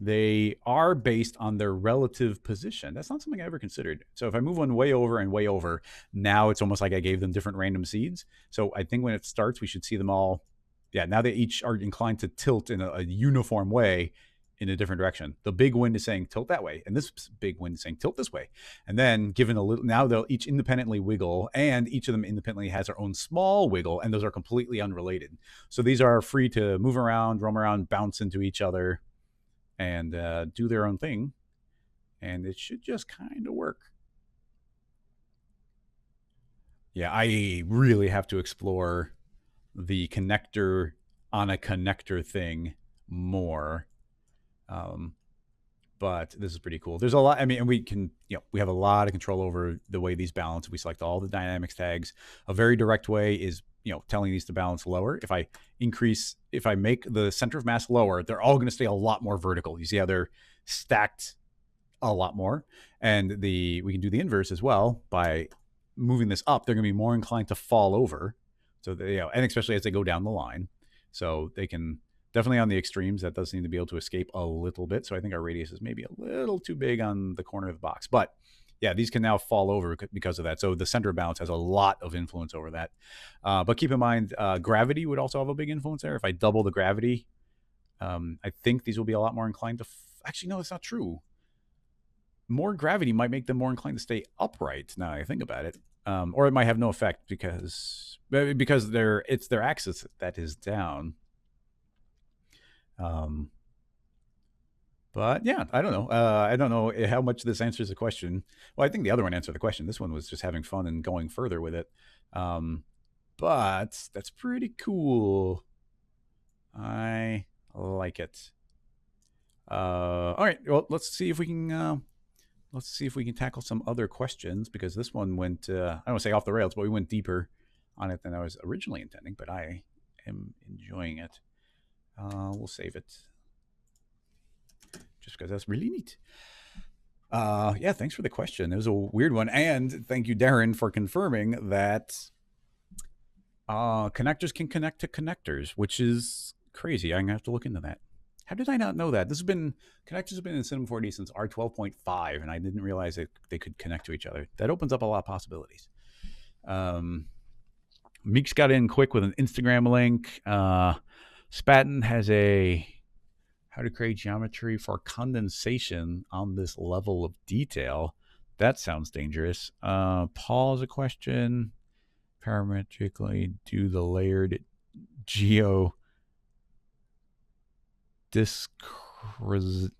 they are based on their relative position. That's not something I ever considered. So if I move one way over and way over, now it's almost like I gave them different random seeds. So I think when it starts, we should see them all. Yeah, now they each are inclined to tilt in a uniform way in a different direction. The big wind is saying tilt that way, and this big wind is saying tilt this way. And then given a little, now they'll each independently wiggle, and each of them independently has their own small wiggle, and those are completely unrelated. So these are free to move around, roam around, bounce into each other, and do their own thing, and it should just kind of work. Yeah, I really have to explore the connector on a connector thing more. But this is pretty cool. There's a lot. I mean, and we can, we have a lot of control over the way these balance. We select all the dynamics tags. A very direct way is, telling these to balance lower. If I make the center of mass lower, they're all going to stay a lot more vertical. You see how they're stacked a lot more. And we can do the inverse as well. By moving this up, they're going to be more inclined to fall over. So and especially as they go down the line. So they can, definitely on the extremes, that does seem to be able to escape a little bit. So I think our radius is maybe a little too big on the corner of the box. But yeah, these can now fall over because of that. So the center of balance has a lot of influence over that. But keep in mind, gravity would also have a big influence there. If I double the gravity, I think these will be a lot more inclined to... Actually, no, that's not true. More gravity might make them more inclined to stay upright, now I think about it. or it might have no effect because it's their axis that is down. But yeah, I don't know. I don't know how much this answers the question. Well, I think the other one answered the question. This one was just having fun and going further with it. But that's pretty cool. I like it. All right. Well, let's see if we can tackle some other questions, because this one went I don't want to say off the rails, but we went deeper on it than I was originally intending. But I am enjoying it. We'll save it just because that's really neat. Yeah, thanks for the question. It was a weird one, and thank you, Darren, for confirming that connectors can connect to connectors, which is crazy. I'm gonna have to look into that. How did I not know that? Connectors have been in Cinema 4D since R12.5, and I didn't realize that they could connect to each other. That opens up a lot of possibilities. Meeks got in quick with an Instagram link. Spaten has a how to create geometry for condensation on this level of detail. That sounds dangerous. Paul has a question. Parametrically do the layered geo what is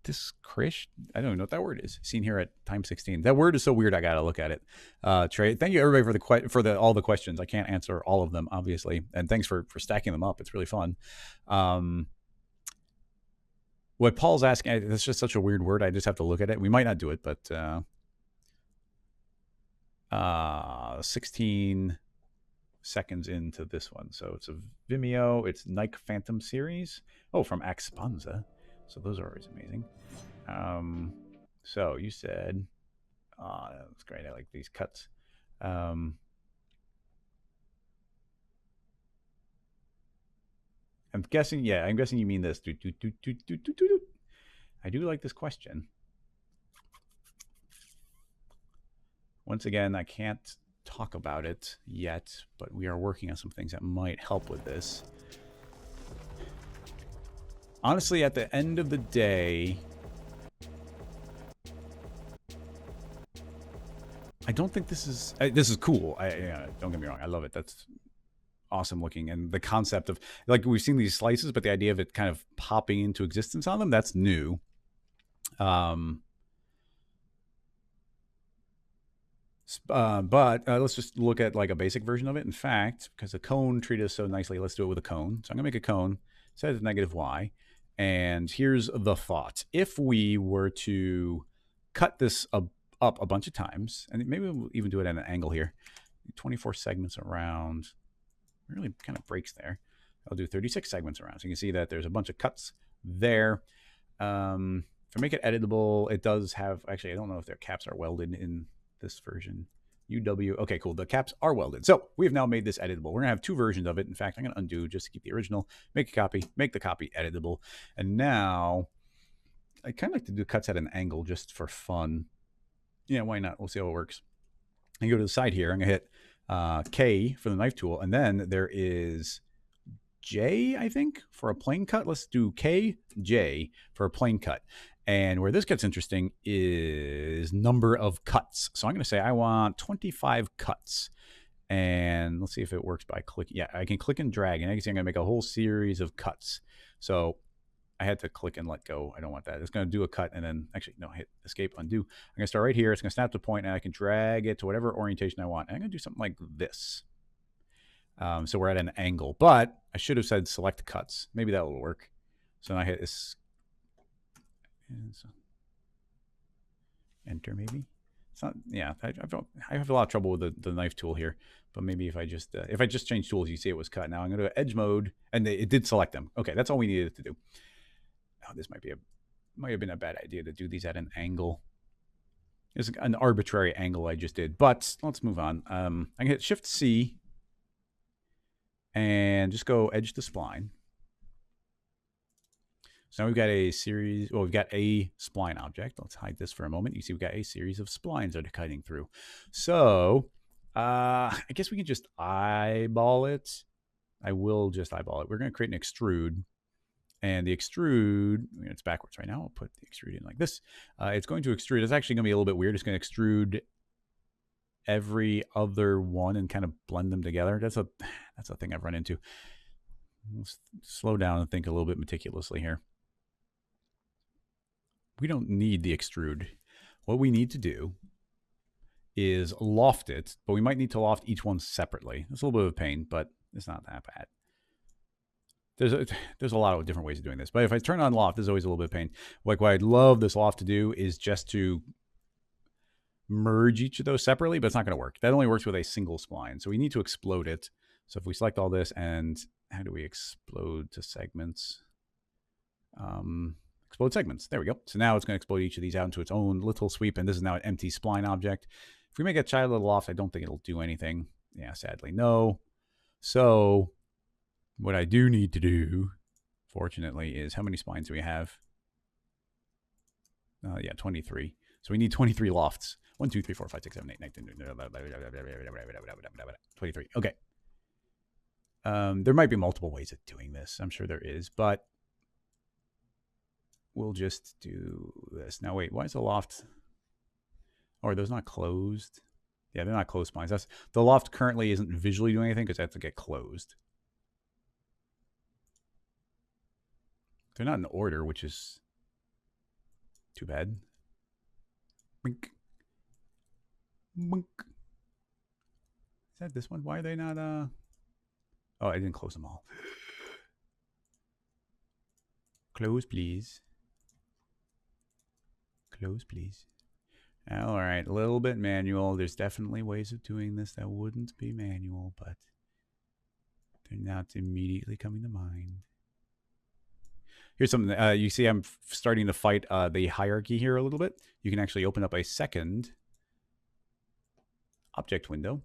discretion? I don't know what that word is. Seen here at time 16. That word is so weird. I gotta look at it. Trey, thank you everybody for all the questions. I can't answer all of them, obviously, and thanks for stacking them up. It's really fun. What Paul's asking, that's just such a weird word. I just have to look at it. We might not do it, but 16 seconds into this one. So it's a Vimeo. It's Nike Phantom series. Oh, from Axpanza. So those are always amazing. So you said, that's great. I like these cuts. I'm guessing you mean this. I do like this question. Once again, I can't talk about it yet, but we are working on some things that might help with this. Honestly, at the end of the day, I don't think this is cool. Don't get me wrong, I love it. That's awesome looking, and the concept of, like, we've seen these slices, but the idea of it kind of popping into existence on them, that's new. But let's just look at like a basic version of it. In fact, because the cone treated us so nicely, let's do it with a cone. So I'm gonna make a cone, set it to negative y, and here's the thought. If we were to cut this up a bunch of times, and maybe we'll even do it at an angle here, 24 segments around, really kind of breaks there. I'll do 36 segments around. So you can see that there's a bunch of cuts there. If I make it editable, it does have, actually, I don't know if their caps are welded in this version. UW. Okay, cool. The caps are welded. So we have now made this editable. We're going to have two versions of it. In fact, I'm going to undo just to keep the original, make a copy, make the copy editable. And now I kind of like to do cuts at an angle just for fun. Yeah, why not? We'll see how it works. I go to the side here. I'm going to hit K for the knife tool. And then there is J, I think, for a plane cut. Let's do K, J for a plane cut. And where this gets interesting is number of cuts. So I'm going to say I want 25 cuts. And let's see if it works by clicking. Yeah, I can click and drag. And I can see I'm going to make a whole series of cuts. So I had to click and let go. I don't want that. It's going to do a cut and then, actually, no, hit escape, undo. I'm going to start right here. It's going to snap to point, and I can drag it to whatever orientation I want. And I'm going to do something like this. So we're at an angle. But I should have said select cuts. Maybe that will work. So now I hit this. Enter, maybe. It's not. Yeah, I have a lot of trouble with the knife tool here. But maybe if I just change tools, you see it was cut. Now I'm going to go edge mode, and it did select them. Okay, that's all we needed to do. Oh, this might have been a bad idea to do these at an angle. It's an arbitrary angle I just did. But let's move on. I can hit Shift C and just go edge to spline. So now we've got a series, well, we've got a spline object. Let's hide this for a moment. You see we've got a series of splines that are cutting through. So I guess we can just eyeball it. I will just eyeball it. We're going to create an extrude. And the extrude, it's backwards right now. I'll put the extrude in like this. It's going to extrude. It's actually going to be a little bit weird. It's going to extrude every other one and kind of blend them together. That's a thing I've run into. Let's slow down and think a little bit meticulously here. We don't need the extrude. What we need to do is loft it, but we might need to loft each one separately. It's a little bit of a pain, but it's not that bad. There's a lot of different ways of doing this, but if I turn on loft, there's always a little bit of pain. Like what I'd love this loft to do is just to merge each of those separately, but it's not going to work. That only works with a single spline, so we need to explode it. So if we select all this, and how do we explode to segments? Explode segments. There we go. So now it's going to explode each of these out into its own little sweep, and this is now an empty spline object. If we make a child of the loft, I don't think it'll do anything. Yeah, sadly, no. So what I do need to do, fortunately, is how many splines do we have? Yeah, 23. So we need 23 lofts. 1, 2, 3, 4, 5, 6, 7, 8, 9, 10, 23. Okay. There might be multiple ways of doing this. I'm sure there is, but we'll just do this. Now, wait, why is the loft? Oh, are those not closed? Yeah, they're not closed splines. The loft currently isn't visually doing anything because I have to get closed. They're not in order, which is too bad. Bink. Bink. Is that this one? Why are they not? Oh, I didn't close them all. Close, please. Close, please. All right, a little bit manual. There's definitely ways of doing this that wouldn't be manual, but they're not immediately coming to mind. Here's something. You see I'm starting to fight the hierarchy here a little bit. You can actually open up a second object window.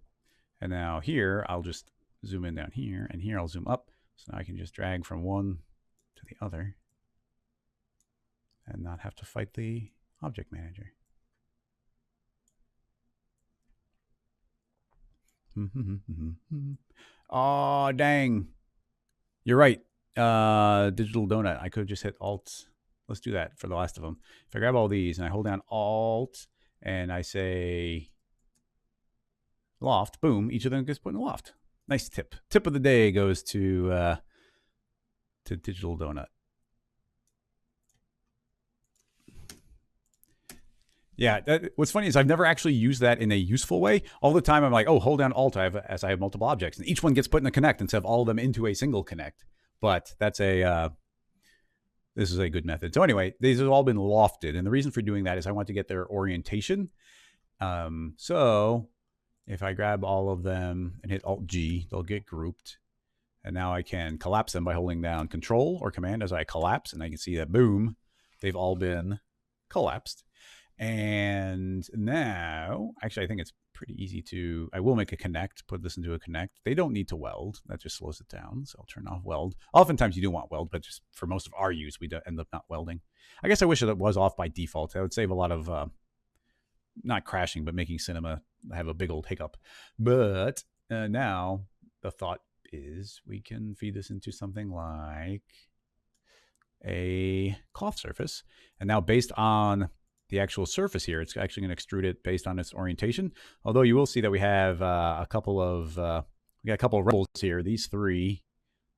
And now here, I'll just zoom in down here, and here I'll zoom up. So now I can just drag from one to the other and not have to fight the object manager. Oh, dang. You're right. Digital donut. I could have just hit Alt. Let's do that for the last of them. If I grab all these and I hold down Alt and I say loft, boom, each of them gets put in a loft. Nice tip. Tip of the day goes to Digital Donut. Yeah, what's funny is I've never actually used that in a useful way. All the time I'm like, oh, hold down Alt as I have multiple objects, and each one gets put in a connect instead of all of them into a single connect. But that's this is a good method. So anyway, these have all been lofted, and the reason for doing that is I want to get their orientation. So if I grab all of them and hit Alt-G, they'll get grouped. And now I can collapse them by holding down Control or Command as I collapse, and I can see that, boom, they've all been collapsed. And now, actually, I think it's pretty easy to, I will make a connect, put this into a connect. They don't need to weld. That just slows it down. So I'll turn off weld. Oftentimes you do want weld, but just for most of our use, we end up not welding. I guess I wish it was off by default. That would save a lot of, not crashing, but making cinema have a big old hiccup. But now the thought is we can feed this into something like a cloth surface. And now based on the actual surface here, it's actually going to extrude it based on its orientation. Although you will see that we have a couple of rebels here. These three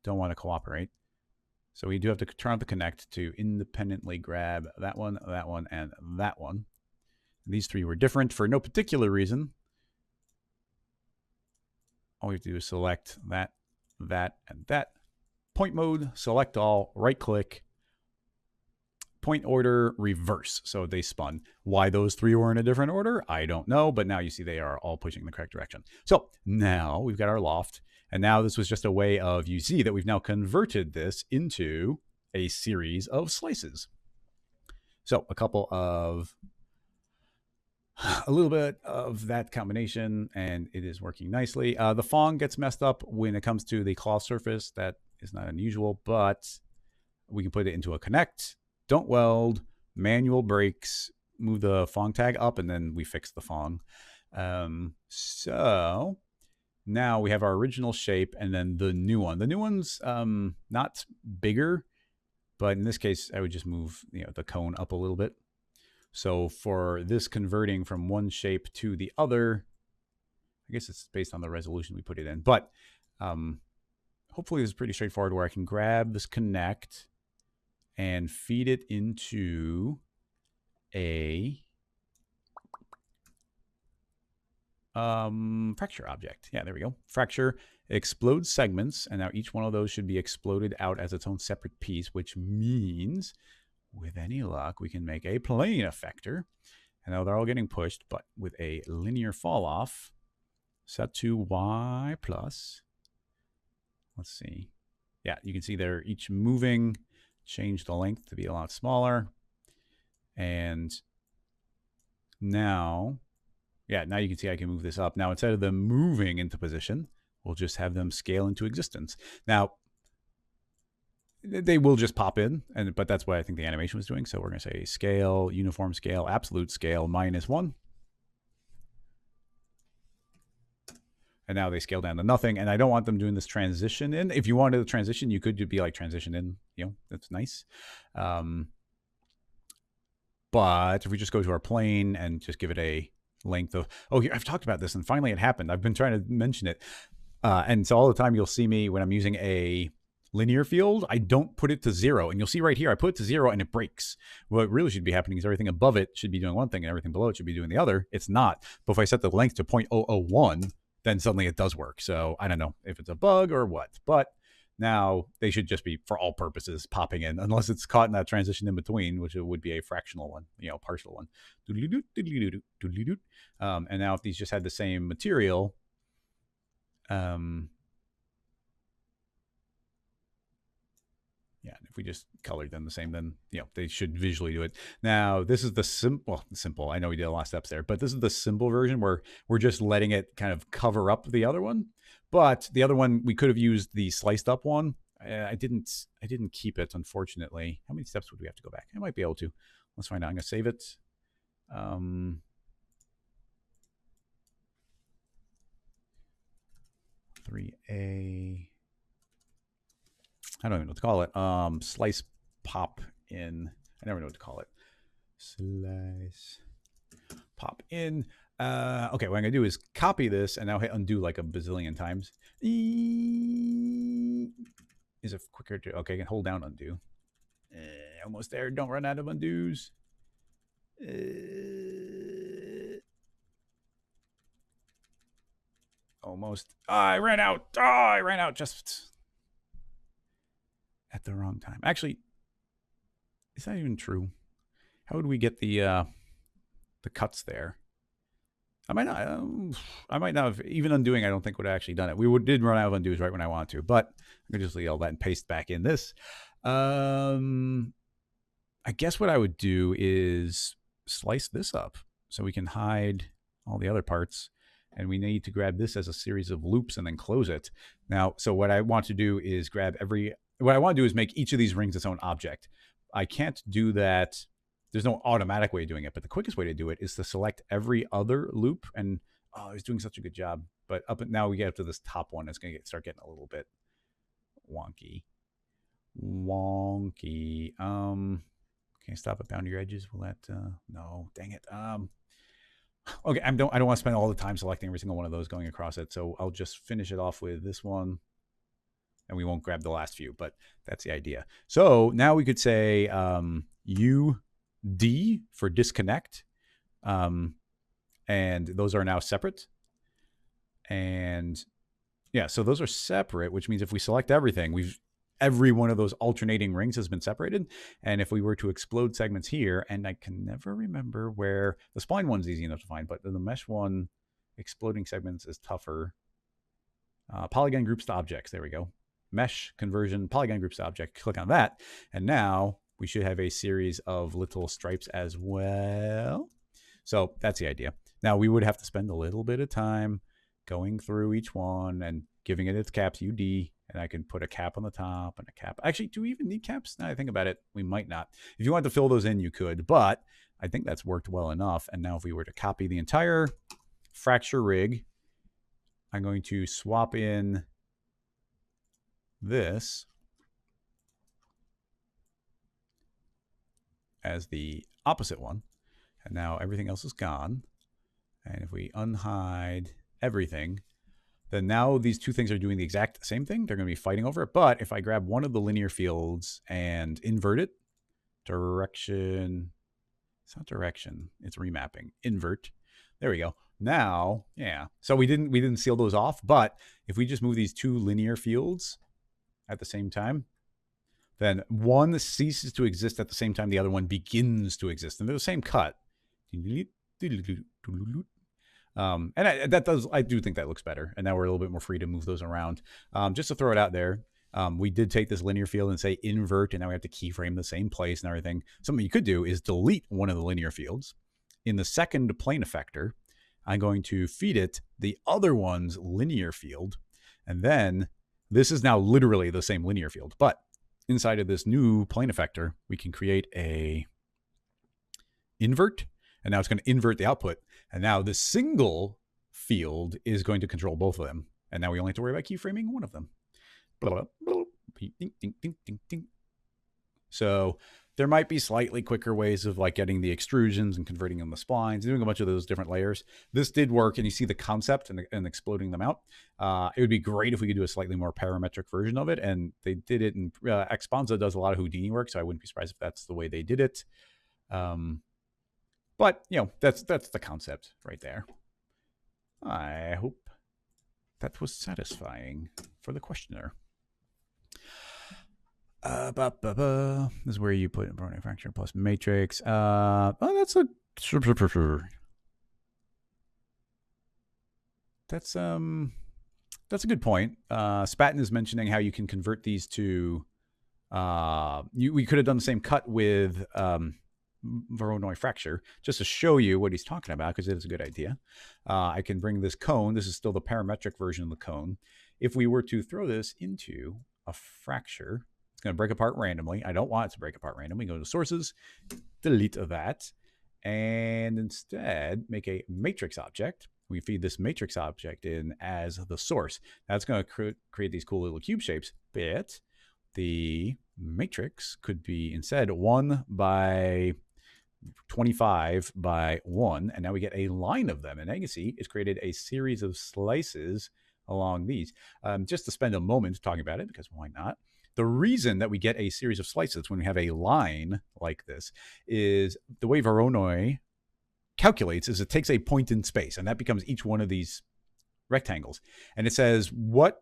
don't want to cooperate. So we do have to turn on the connect to independently grab that one, and that one. And these three were different for no particular reason. All we have to do is select that, and that. Point mode, select all, right click, point order, reverse. So they spun. Why those three were in a different order, I don't know, but now you see they are all pushing in the correct direction. So now we've got our loft, and now this was just a way of, you see that we've now converted this into a series of slices. So a little bit of that combination, and it is working nicely. The Fong gets messed up when it comes to the cloth surface. That is not unusual, but we can put it into a connect. Don't weld, manual breaks, move the Fong tag up, and then we fix the Fong. So now we have our original shape and then the new one. The new one's not bigger, but in this case, I would just move the cone up a little bit. So for this converting from one shape to the other, I guess it's based on the resolution we put it in. But hopefully this is pretty straightforward where I can grab this connect and feed it into a fracture object. Yeah, there we go. Fracture explodes segments, and now each one of those should be exploded out as its own separate piece, which means with any luck we can make a plane effector. And now they're all getting pushed, but with a linear fall off set to y plus, let's see. Yeah, you can see they're each moving, change the length to be a lot smaller. And now, yeah, now you can see I can move this up. Now, instead of them moving into position, we'll just have them scale into existence. Now, they will just pop in, but that's what I think the animation was doing. So we're going to say scale, uniform scale, absolute scale, -1. And now they scale down to nothing. And I don't want them doing this transition in. If you wanted the transition, you could be like transition in, that's nice. But if we just go to our plane and just give it a length of, here, I've talked about this and finally it happened. I've been trying to mention it. And so all the time you'll see me when I'm using a linear field, I don't put it to 0. And you'll see right here, I put it to 0 and it breaks. What really should be happening is everything above it should be doing one thing and everything below it should be doing the other. It's not. But if I set the length to 0.001, then suddenly it does work. So I don't know if it's a bug or what, but now they should just be, for all purposes, popping in, unless it's caught in that transition in between, which it would be a fractional one, partial one. And now if these just had the same material, yeah, if we just colored them the same, then they should visually do it. Now, this is the simple. I know we did a lot of steps there, but this is the simple version where we're just letting it kind of cover up the other one. But the other one, we could have used the sliced up one. I didn't keep it, unfortunately. How many steps would we have to go back? I might be able to. Let's find out. I'm going to save it. 3A. I don't even know what to call it. Slice pop in. I never know what to call it. Slice pop in. Okay, what I'm going to do is copy this and now hit undo like a bazillion times. Is it quicker to... Okay, I can hold down undo. Almost there. Don't run out of undos. Almost. I ran out. I ran out just at the wrong time. Actually, is that even true? How would we get the cuts there? I might not have, even undoing, I don't think would have actually done it. We did run out of undos right when I wanted to, but I could just leave all that and paste back in this. I guess what I would do is slice this up so we can hide all the other parts. And we need to grab this as a series of loops and then close it. Now, so what I want to do is what I want to do is make each of these rings its own object. I can't do that. There's no automatic way of doing it, but the quickest way to do it is to select every other loop. And I was doing such a good job. But now we get up to this top one. It's going to start getting a little bit wonky. Can I stop at boundary edges? Will that? No, dang it. Okay, I don't want to spend all the time selecting every single one of those going across it. So I'll just finish it off with this one. And we won't grab the last few, but that's the idea. So now we could say UD for disconnect. And those are now separate. And yeah, so those are separate, which means if we select everything, every one of those alternating rings has been separated. And if we were to explode segments here, and I can never remember where the spline one's easy enough to find, but the mesh one, exploding segments is tougher. Polygon groups to objects. There we go. Mesh conversion, polygon groups to object. Click on that. And now we should have a series of little stripes as well. So that's the idea. Now we would have to spend a little bit of time going through each one and giving it its caps, UD. And I can put a cap on the top and a cap. Actually, do we even need caps? Now I think about it, we might not. If you want to fill those in, you could, but I think that's worked well enough. And now if we were to copy the entire fracture rig, I'm going to swap in this as the opposite one. And now everything else is gone. And if we unhide everything, then now these two things are doing the exact same thing. They're going to be fighting over it. But if I grab one of the linear fields and invert it, direction, it's not direction, it's remapping, invert. There we go. Now, yeah. So we didn't seal those off, but if we just move these two linear fields at the same time, then one ceases to exist at the same time the other one begins to exist. And they're the same cut. And I do think that looks better. And now we're a little bit more free to move those around. Just to throw it out there, we did take this linear field and say invert, and now we have to keyframe the same place and everything. Something you could do is delete one of the linear fields. In the second plane effector, I'm going to feed it the other one's linear field. And then this is now literally the same linear field. But inside of this new plane effector, we can create a invert. And now it's going to invert the output. And now the single field is going to control both of them. And now we only have to worry about keyframing one of them. So there might be slightly quicker ways of like getting the extrusions and converting them to splines, doing a bunch of those different layers. This did work, and you see the concept and exploding them out. It would be great if we could do a slightly more parametric version of it, and they did it. And Exponza does a lot of Houdini work, so I wouldn't be surprised if that's the way they did it. But you know, that's the concept right there. I hope that was satisfying for the questioner. This is where you put Voronoi Fracture plus matrix. That's a good point. Spaten is mentioning how you can convert these to we could have done the same cut with Voronoi Fracture just to show you what he's talking about, because it is a good idea. I can bring this cone. This is still the parametric version of the cone. If we were to throw this into a fracture, it's going to break apart randomly. I don't want it to break apart randomly. Go to sources, delete that, and instead make a matrix object. We feed this matrix object in as the source. That's going to create these cool little cube shapes, but the matrix could be instead 1 by 25 by 1, and now we get a line of them. And now you can see it's created a series of slices along these. Just to spend a moment talking about it, because why not? The reason that we get a series of slices when we have a line like this is the way Voronoi calculates is it takes a point in space, and that becomes each one of these rectangles. And it says what's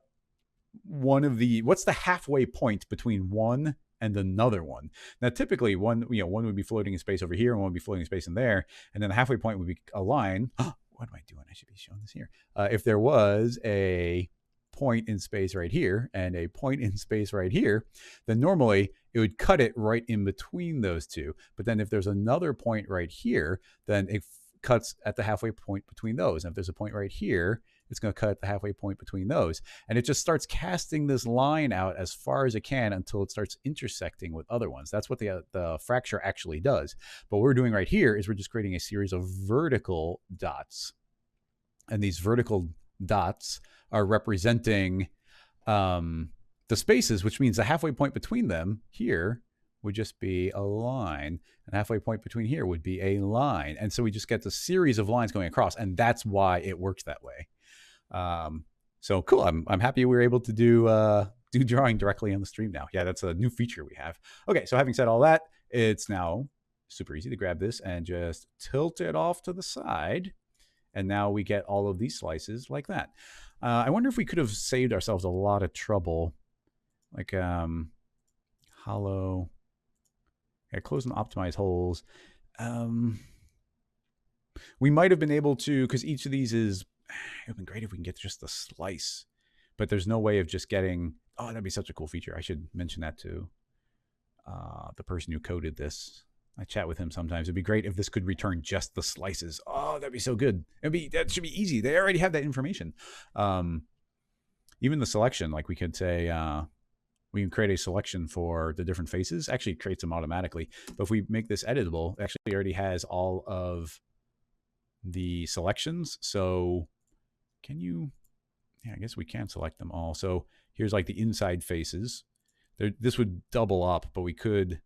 the halfway point between one and another one. Now, typically one would be floating in space over here, and one would be floating in space in there, and then the halfway point would be a line. What am I doing? I should be showing this here. If there was a point in space right here and a point in space right here, then normally it would cut it right in between those two. But then if there's another point right here, then it cuts at the halfway point between those. And if there's a point right here, it's going to cut at the halfway point between those. And it just starts casting this line out as far as it can until it starts intersecting with other ones. That's what the fracture actually does. But what we're doing right here is we're just creating a series of vertical dots. And these vertical dots are representing the spaces, which means the halfway point between them here would just be a line, and halfway point between here would be a line. And so we just get the series of lines going across, and that's why it works that way. So cool. I'm happy we were able to do drawing directly on the stream now. Yeah, that's a new feature we have. Okay, so having said all that, it's now super easy to grab this and just tilt it off to the side. And now we get all of these slices like that. I wonder if we could have saved ourselves a lot of trouble. Like hollow. Yeah, close and optimize holes. We might have been able to, because each of these is, it would be great if we can get just the slice. But there's no way of just getting, oh, that'd be such a cool feature. I should mention that to the person who coded this. I chat with him sometimes. It'd be great if this could return just the slices. Oh, that'd be so good. That should be easy. They already have that information. Even the selection, like we could say, we can create a selection for the different faces. Actually, it creates them automatically. But if we make this editable, it actually already has all of the selections. So can you, yeah, I guess we can select them all. So here's like the inside faces. This would double up, but we could,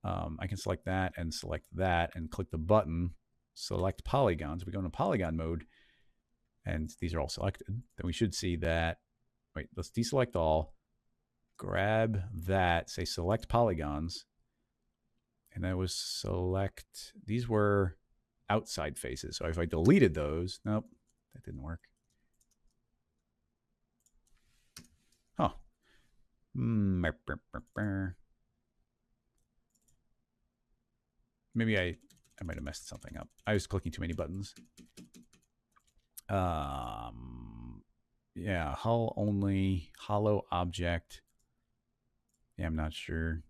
I can select that and click the button, select polygons. We go into polygon mode. and these are all selected, then we should see that, wait, let's deselect all, grab that, say select polygons, and that was select, these were outside faces. So if I deleted those, nope, that didn't work. Huh. Maybe I might have messed something up. I was clicking too many buttons. Yeah, hull only, hollow object. Yeah, I'm not sure.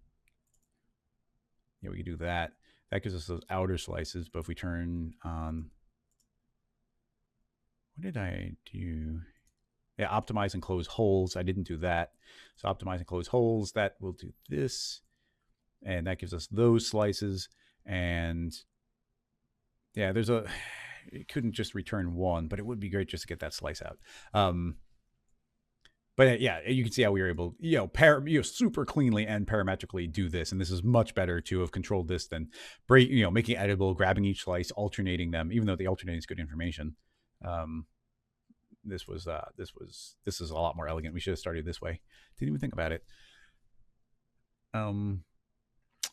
Yeah, we can do that. That gives us those outer slices, but if we turn on, what did I do? Yeah, optimize and close holes. I didn't do that. So optimize and close holes, that will do this. And that gives us those slices. And yeah, there's a, it couldn't just return one, but it would be great just to get that slice out. But yeah, you can see how we were able, super cleanly and parametrically do this. And this is much better to have controlled this than making it editable, grabbing each slice, alternating them, even though the alternating is good information. This is a lot more elegant. We should have started this way. Didn't even think about it.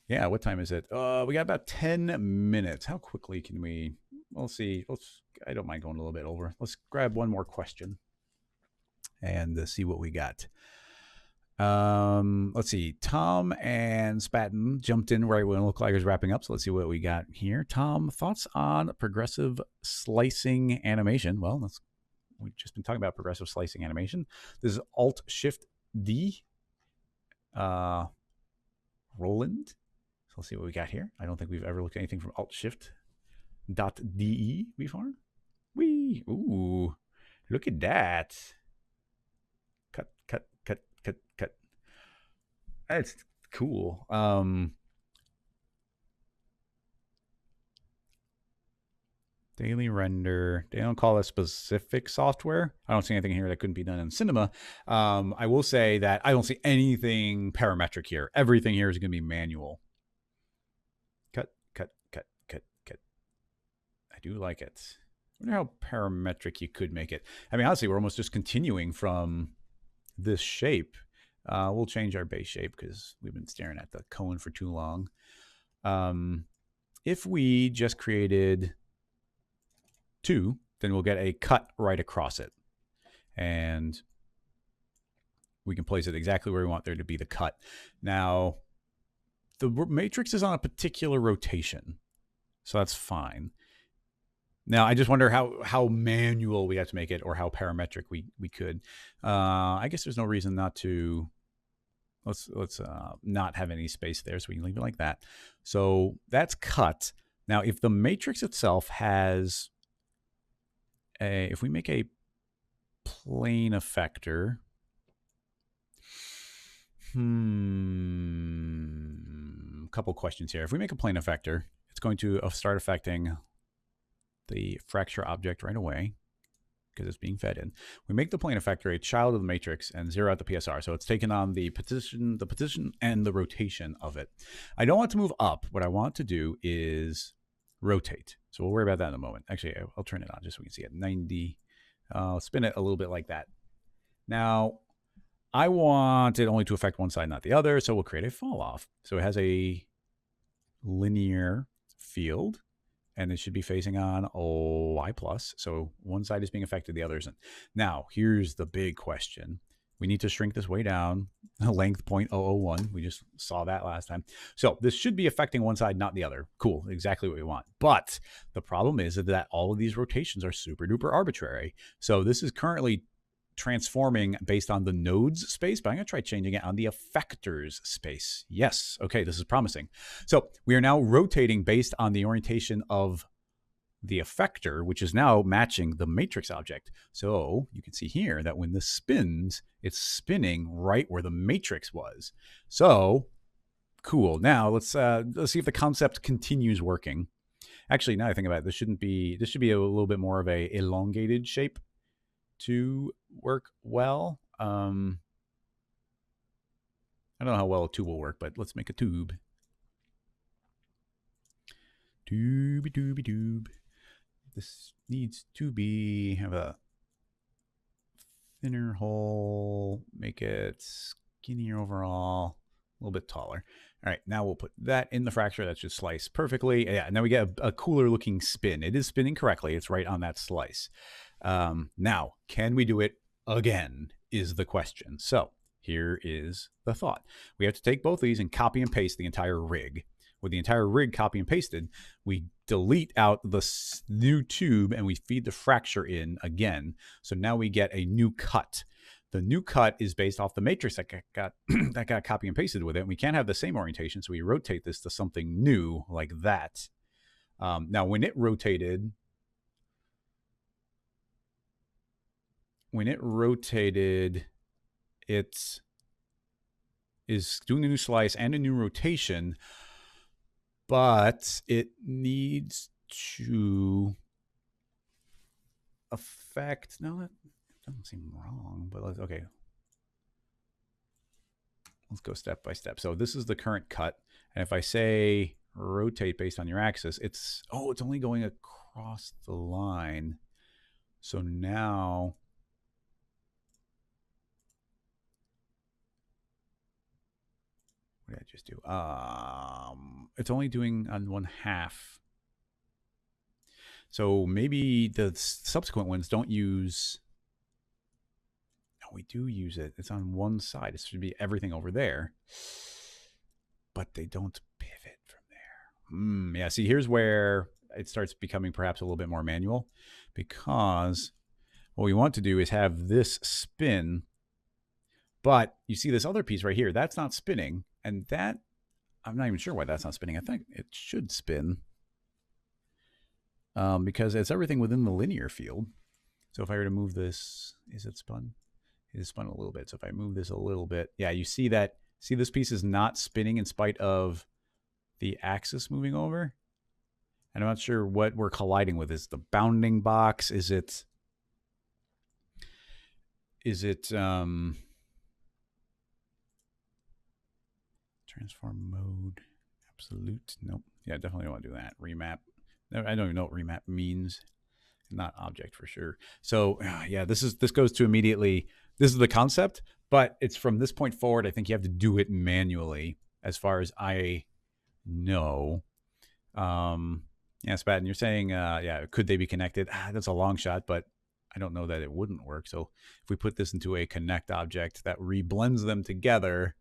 Yeah, what time is it? We got about 10 minutes. How quickly can we, we'll see. I don't mind going a little bit over. Let's grab one more question and see what we got. Let's see. Tom and Spatten jumped in right when it looked like it was wrapping up. So let's see what we got here. Tom, thoughts on progressive slicing animation? Well, we've just been talking about progressive slicing animation. This is Alt-Shift-D. Roland. So let's see what we got here. I don't think we've ever looked at anything from Alt-Shift.de before. Wee. Ooh. Look at that. Cut. That's cool. Daily render. They don't call it specific software. I don't see anything here that couldn't be done in Cinema. I will say that I don't see anything parametric here. Everything here is going to be manual. Cut. I do like it. I wonder how parametric you could make it. I mean, honestly, we're almost just continuing from this shape. We'll change our base shape because we've been staring at the cone for too long. If we just created 2, then we'll get a cut right across it. And we can place it exactly where we want there to be the cut. Now, the matrix is on a particular rotation, so that's fine. Now, I just wonder how manual we have to make it or how parametric we could. I guess there's no reason not to. Let's not have any space there, so we can leave it like that. So that's cut. Now, if the matrix itself has if we make a plane effector, a couple questions here. If we make a plane effector, it's going to start affecting the fracture object right away because it's being fed in. We make the plane effector a child of the matrix and zero out the PSR. So it's taken on the position and the rotation of it. I don't want to move up. What I want to do is rotate. So we'll worry about that in a moment. Actually, I'll turn it on just so we can see it. 90. I'll spin it a little bit like that. Now, I want it only to affect one side, not the other. So we'll create a fall off. So it has a linear field, and it should be facing on Y+. So one side is being affected, the other isn't. Now, here's the big question. We need to shrink this way down, length 0.001. We just saw that last time. So this should be affecting one side, not the other. Cool, exactly what we want. But the problem is that all of these rotations are super duper arbitrary. So this is currently transforming based on the nodes space, but I'm going to try changing it on the effectors space. Yes. Okay, this is promising. So we are now rotating based on the orientation of the effector, which is now matching the matrix object. So you can see here that when this spins, it's spinning right where the matrix was. So cool. Now let's see if the concept continues working. Actually, now I think about it, this should be a little bit more of a elongated shape to work well. I don't know how well a tube will work, but let's make a tube. Tube. This needs to have a thinner hole, make it skinnier overall, a little bit taller. All right, now we'll put that in the fracture. That should slice perfectly. Yeah, and now we get a cooler looking spin. It is spinning correctly. It's right on that slice. Now, can we do it again is the question. So here is the thought. We have to take both of these and copy and paste the entire rig. With the entire rig copy and pasted, we delete out the new tube and we feed the fracture in again. So now we get a new cut. The new cut is based off the matrix that got that got copy and pasted with it. And we can't have the same orientation, so we rotate this to something new like that. Now, when it rotated, it is doing a new slice and a new rotation, but it needs to affect. No, that doesn't seem wrong, but okay. Let's go step by step. So this is the current cut. And if I say rotate based on your axis, it's only going across the line. So now what did I just do? It's only doing on 1/2. So maybe the subsequent ones don't use. No, we do use it. It's on one side. It should be everything over there. But they don't pivot from there. Yeah, see, here's where it starts becoming perhaps a little bit more manual, because what we want to do is have this spin. But you see this other piece right here, that's not spinning. And that, I'm not even sure why that's not spinning. I think it should spin because it's everything within the linear field. So if I were to move this, is it spun? It is spun a little bit. So if I move this a little bit, yeah, you see that, see this piece is not spinning in spite of the axis moving over. And I'm not sure what we're colliding with. Is the bounding box? Is it transform mode, absolute? Nope. Yeah, definitely don't want to do that. Remap. I don't even know what remap means. Not object for sure. So yeah, this goes to immediately. This is the concept, but it's from this point forward. I think you have to do it manually, as far as I know. Yeah, Spaten, you're saying, yeah, could they be connected? That's a long shot, but I don't know that it wouldn't work. So if we put this into a connect object that reblends them together,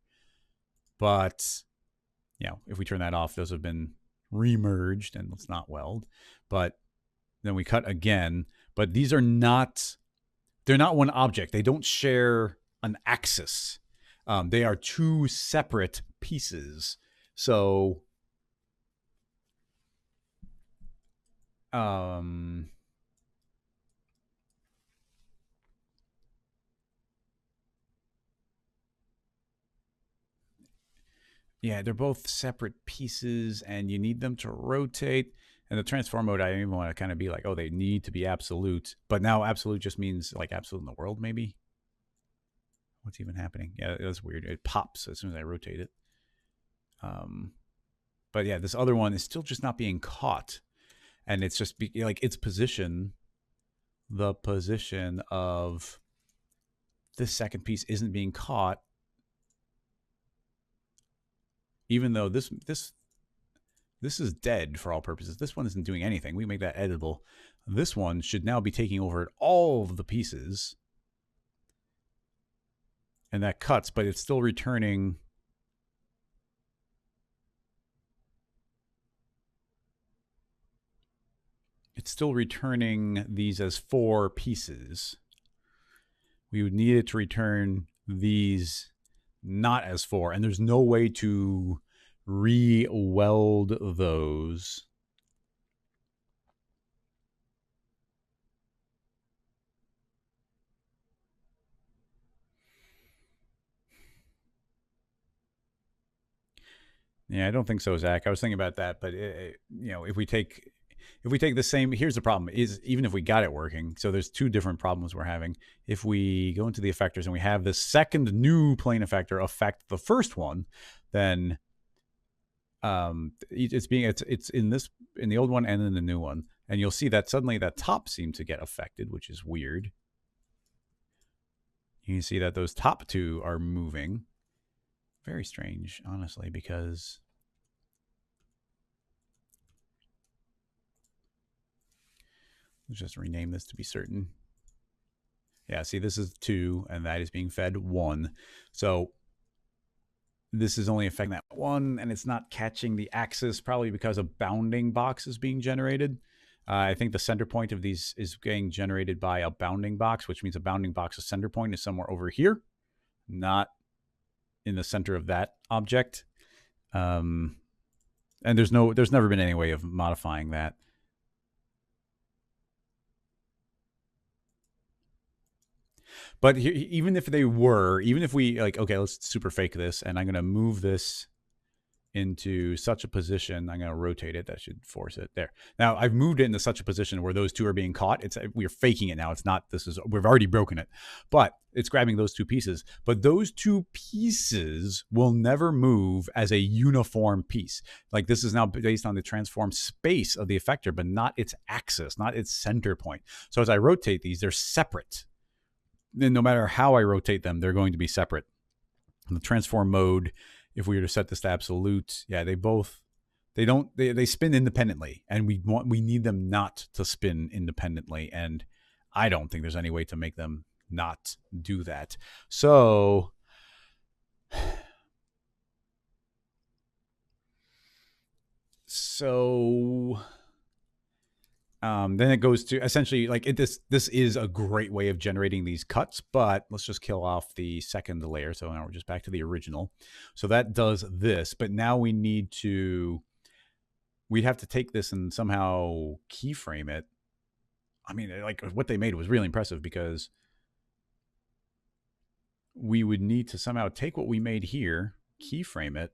but you know, if we turn that off, those have been remerged and let's not weld. But then we cut again, but these are not, they're not one object. They don't share an axis. They are two separate pieces. So, yeah, they're both separate pieces and you need them to rotate. And the transform mode, I even want to kind of be like, oh, they need to be absolute. But now absolute just means like absolute in the world, maybe? What's even happening? Yeah, that's weird. It pops as soon as I rotate it. But yeah, this other one is still just not being caught. And it's just like its position, the position of this second piece isn't being caught. Even though this is dead for all purposes. This one isn't doing anything. We make that editable. This one should now be taking over all of the pieces. And that cuts, but it's still returning. It's still returning these as 4 pieces. We would need it to return these not as 4. And there's no way to re-weld those. Yeah, I don't think so, Zach. I was thinking about that, but you know, if we take the same, here's the problem: is even if we got it working, so there's 2 different problems we're having. If we go into the effectors and we have the second new plane effector affect the first one, then it's in the old one and in the new one, and you'll see that suddenly that top seemed to get affected, which is weird. You can see that those top two are moving. Very strange, honestly, because let's just rename this to be certain. Yeah, see, this is 2, and that is being fed 1. So this is only affecting that 1, and it's not catching the axis, probably because a bounding box is being generated. I think the center point of these is getting generated by a bounding box, which means a bounding box's center point is somewhere over here, not in the center of that object. And there's never been any way of modifying that. But even if they were, even if we like, okay, let's super fake this, and I'm going to move this into such a position. I'm going to rotate it. That should force it there. Now I've moved it into such a position where those two are being caught. We're faking it now. It's not, we've already broken it, but it's grabbing those two pieces. But those two pieces will never move as a uniform piece. Like this is now based on the transform space of the effector, but not its axis, not its center point. So as I rotate these, they're separate. Then no matter how I rotate them, they're going to be separate. In the transform mode, if we were to set this to absolute, yeah, they spin independently, and we need them not to spin independently, and I don't think there's any way to make them not do that. So then it goes to essentially like this is a great way of generating these cuts, but let's just kill off the second layer. So now we're just back to the original. So that does this, but now we'd have to take this and somehow keyframe it. I mean, like what they made was really impressive, because we would need to somehow take what we made here, keyframe it,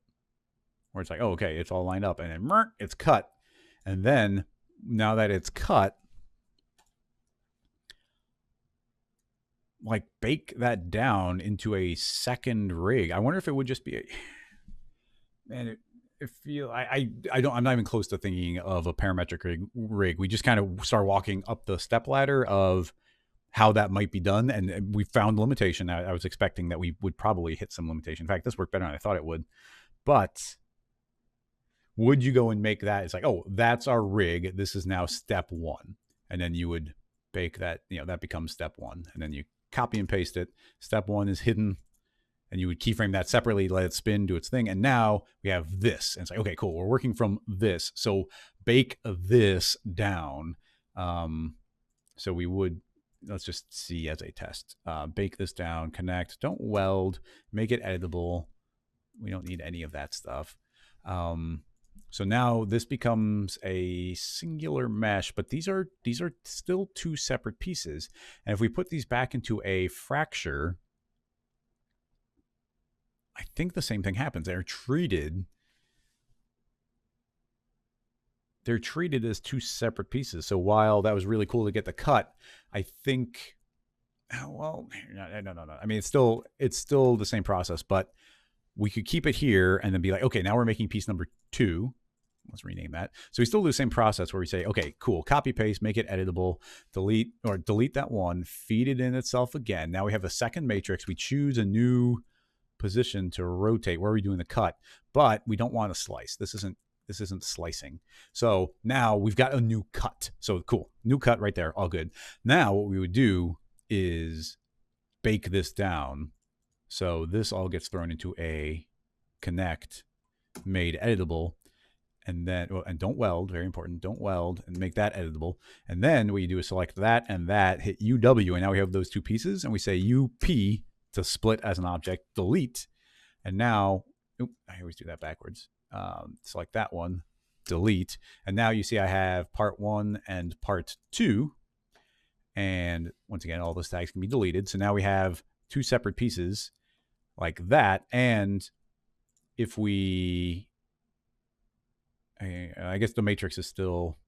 where it's like, oh, okay, it's all lined up, and then it's cut. And then now that it's cut, like bake that down into a second rig. I wonder if it would just be I'm not even close to thinking of a parametric rig. We just kind of start walking up the step ladder of how that might be done, and we found limitation. I was expecting that we would probably hit some limitation. In fact, this worked better than I thought it would. But would you go and make that? It's like, oh, that's our rig. This is now step 1. And then you would bake that, that becomes step 1. And then you copy and paste it. Step 1 is hidden. And you would keyframe that separately, let it spin, do its thing. And now we have this. And it's like, okay, cool. We're working from this. So bake this down. So we would, let's just see as a test. Bake this down, connect, don't weld, make it editable. We don't need any of that stuff. So now this becomes a singular mesh, but these are still 2 separate pieces. And if we put these back into a fracture, I think the same thing happens. They're treated as 2 separate pieces. So while that was really cool to get the cut, I think, well, no. I mean, it's still the same process, but we could keep it here and then be like, okay, now we're making piece number 2. Let's rename that. So we still do the same process where we say, okay, cool, copy, paste, make it editable, delete that one, feed it in itself again. Now we have a second matrix. We choose a new position to rotate where are we doing the cut, but we don't want to slice. This isn't slicing. So now we've got a new cut. So cool, new cut right there, all good. Now what we would do is bake this down. So this all gets thrown into a connect, made editable, and then, and don't weld, very important, don't weld, and make that editable. And then what you do is select that and that, hit UW, and now we have those 2 pieces, and we say UP to split as an object, delete. And now, I always do that backwards. Select that one, delete. And now you see I have part 1 and part 2. And once again, all those tags can be deleted. So now we have 2 separate pieces like that. And if we, I guess the matrix is still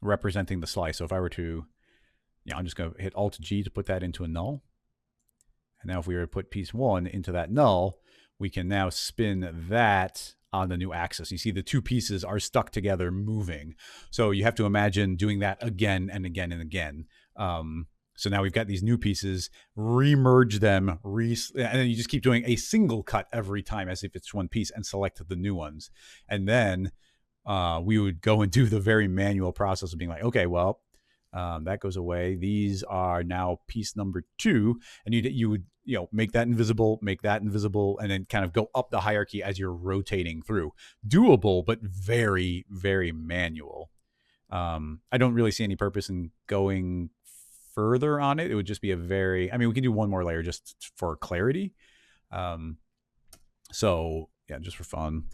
representing the slice. So if I were to, I'm just going to hit Alt-G to put that into a null. And now if we were to put piece 1 into that null, we can now spin that on the new axis. You see the 2 pieces are stuck together moving. So you have to imagine doing that again and again and again. So now we've got these new pieces, remerge them, and then you just keep doing a single cut every time as if it's one piece and select the new ones. And then we would go and do the very manual process of being like, okay, well, that goes away. These are now piece number 2. And you would, make that invisible, and then kind of go up the hierarchy as you're rotating through. Doable, but very, very manual. I don't really see any purpose in going further on it. It would just be we can do one more layer just for clarity. So yeah, just for fun,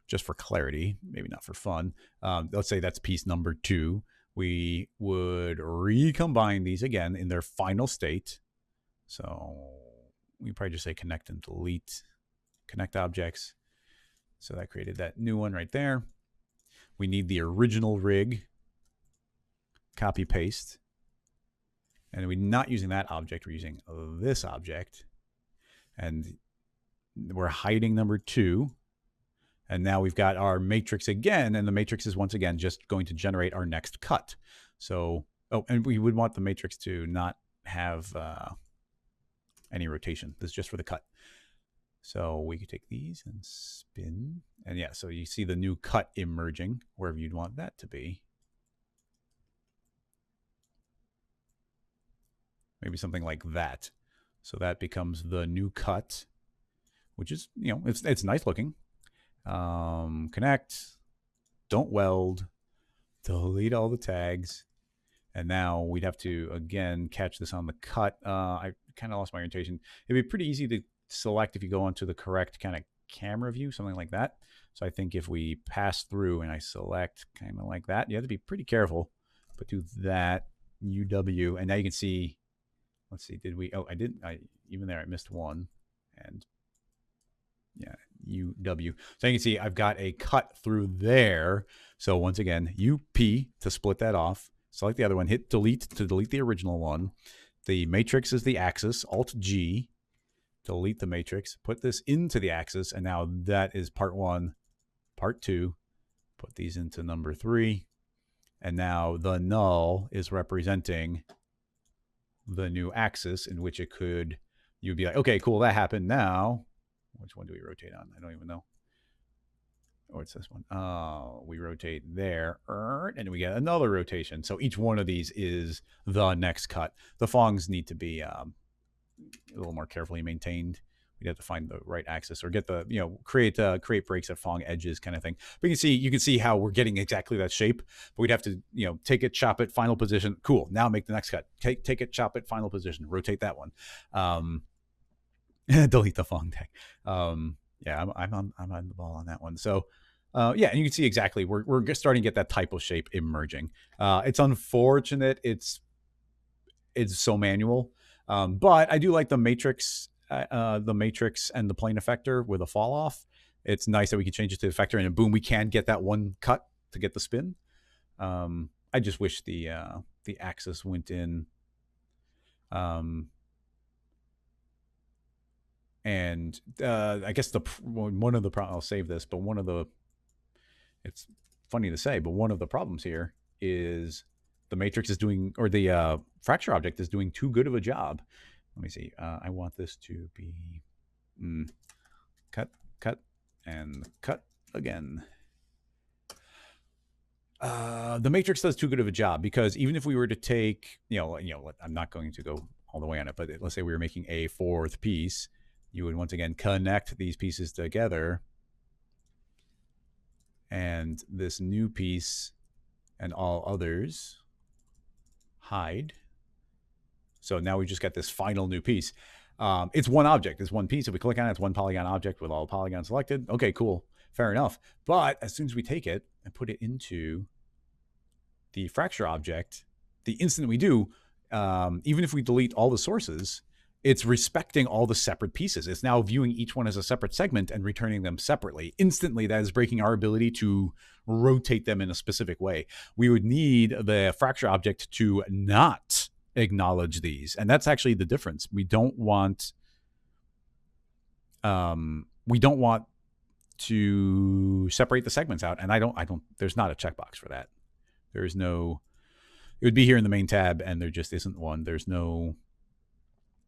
just for clarity, maybe not for fun. Let's say that's piece number 2. We would recombine these again in their final state. So we probably just say connect and delete, connect objects. So that created that new one right there. We need the original rig, copy paste. And we're not using that object, we're using this object. And we're hiding number 2. And now we've got our matrix again, and the matrix is once again just going to generate our next cut. So, and we would want the matrix to not have any rotation. This is just for the cut. So we could take these and spin. And yeah, so you see the new cut emerging wherever you'd want that to be. Maybe something like that. So that becomes the new cut, which is, it's nice looking. Connect, don't weld, delete all the tags. And now we'd have to, again, catch this on the cut. I kind of lost my orientation. It'd be pretty easy to select if you go onto the correct kind of camera view, something like that. So I think if we pass through and I select kind of like that, you have to be pretty careful. But do that, UW, and now you can see, let's see, even there I missed one. And yeah, UW. So you can see I've got a cut through there. So once again, UP to split that off. Select the other one, hit delete to delete the original one. The matrix is the axis, Alt G, delete the matrix, put this into the axis, and now that is part 1, part 2. Put these into number 3. And now the null is representing the new axis in which you'd be like, okay, cool, that happened. Now, which one do we rotate on? I don't even know. Or it's this one. We rotate there, and we get another rotation. So each one of these is the next cut. The fongs need to be a little more carefully maintained. We'd have to find the right axis or get the, create breaks at fong edges kind of thing. But you can see how we're getting exactly that shape. But we'd have to, take it, chop it, final position. Cool. Now make the next cut. Take it, chop it, final position. Rotate that one. Delete the fong tag. Yeah, I'm on the ball on that one. So, yeah, and you can see exactly we're starting to get that type of shape emerging. It's unfortunate it's so manual, but I do like the matrix and the plane effector with a fall off. It's nice that we can change it to the effector, and then boom, we can get that one cut to get the spin. I just wish the axis went in. And I guess one of the problems, I'll save this, but it's funny to say, but one of the problems here is the matrix is doing, or the fracture object is doing too good of a job. Let me see. I want this to be cut, and cut again. The matrix does too good of a job because even if we were to take, I'm not going to go all the way on it, but let's say we were making a 4th piece. You would once again connect these pieces together, and this new piece and all others hide. So now we just got this final new piece. It's one object, it's one piece. If we click on it, it's one polygon object with all polygons selected. Okay, cool, fair enough. But as soon as we take it and put it into the fracture object, the instant we do, even if we delete all the sources, it's respecting all the separate pieces. It's now viewing each one as a separate segment and returning them separately. Instantly, that is breaking our ability to rotate them in a specific way. We would need the fracture object to not acknowledge these. And that's actually the difference. We don't want to separate the segments out. And there's not a checkbox for that. There's no It would be here in the main tab, and there just isn't one. There's no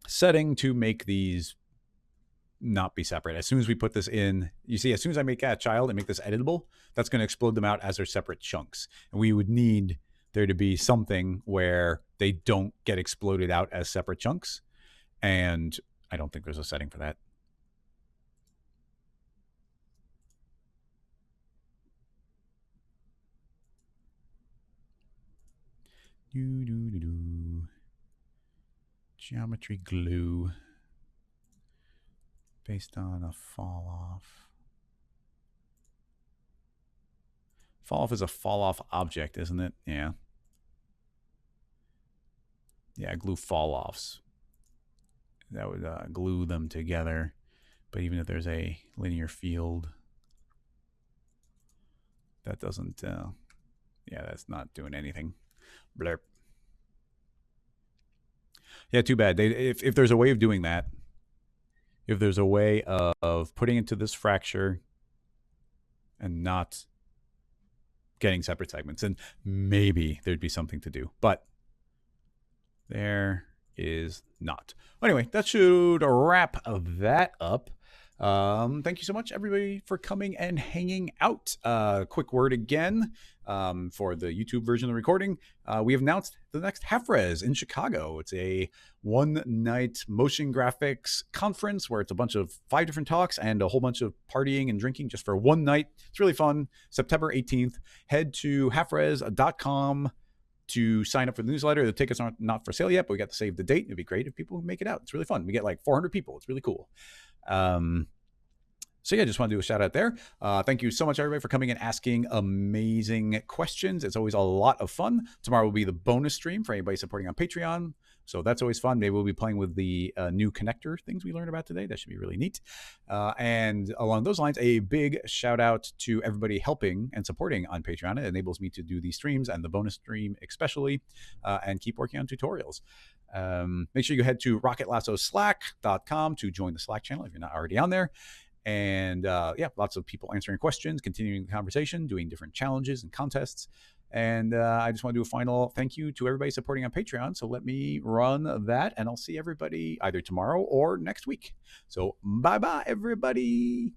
setting to make these not be separate. As soon as we put this in, you see, as soon as I make a child and make this editable, that's going to explode them out as their separate chunks. And we would need there to be something where they don't get exploded out as separate chunks. And I don't think there's a setting for that. Geometry glue based on a fall off. Fall off is a fall off object, isn't it? Yeah. Yeah, glue fall offs. That would glue them together. But even if there's a linear field, that doesn't, yeah, that's not doing anything. Blurp. Yeah, too bad. If there's a way of doing that, if there's a way of putting into this fracture and not getting separate segments, and maybe there'd be something to do. But there is not. Anyway, that should wrap that up. Thank you so much, everybody, for coming and hanging out. Quick word again for the YouTube version of the recording. We have announced the next Half-Res in Chicago. It's a one-night motion graphics conference where it's a bunch of 5 different talks and a whole bunch of partying and drinking just for one night. It's really fun. September 18th. Head to halfres.com to sign up for the newsletter. The tickets aren't not for sale yet, but we got to save the date. It'd be great if people make it out. It's really fun. We get like 400 people. It's really cool. So yeah, just want to do a shout out there. Thank you so much, everybody, for coming and asking amazing questions. It's always a lot of fun. Tomorrow will be the bonus stream for anybody supporting on Patreon. So that's always fun. Maybe we'll be playing with the new connector things we learned about today. That should be really neat. And along those lines, a big shout out to everybody helping and supporting on Patreon. It enables me to do these streams and the bonus stream especially, and keep working on tutorials. Make sure you head to rocketlassoslack.com to join the Slack channel if you're not already on there. And yeah, lots of people answering questions, continuing the conversation, doing different challenges and contests. And I just want to do a final thank you to everybody supporting on Patreon. So let me run that, and I'll see everybody either tomorrow or next week. So bye-bye, everybody.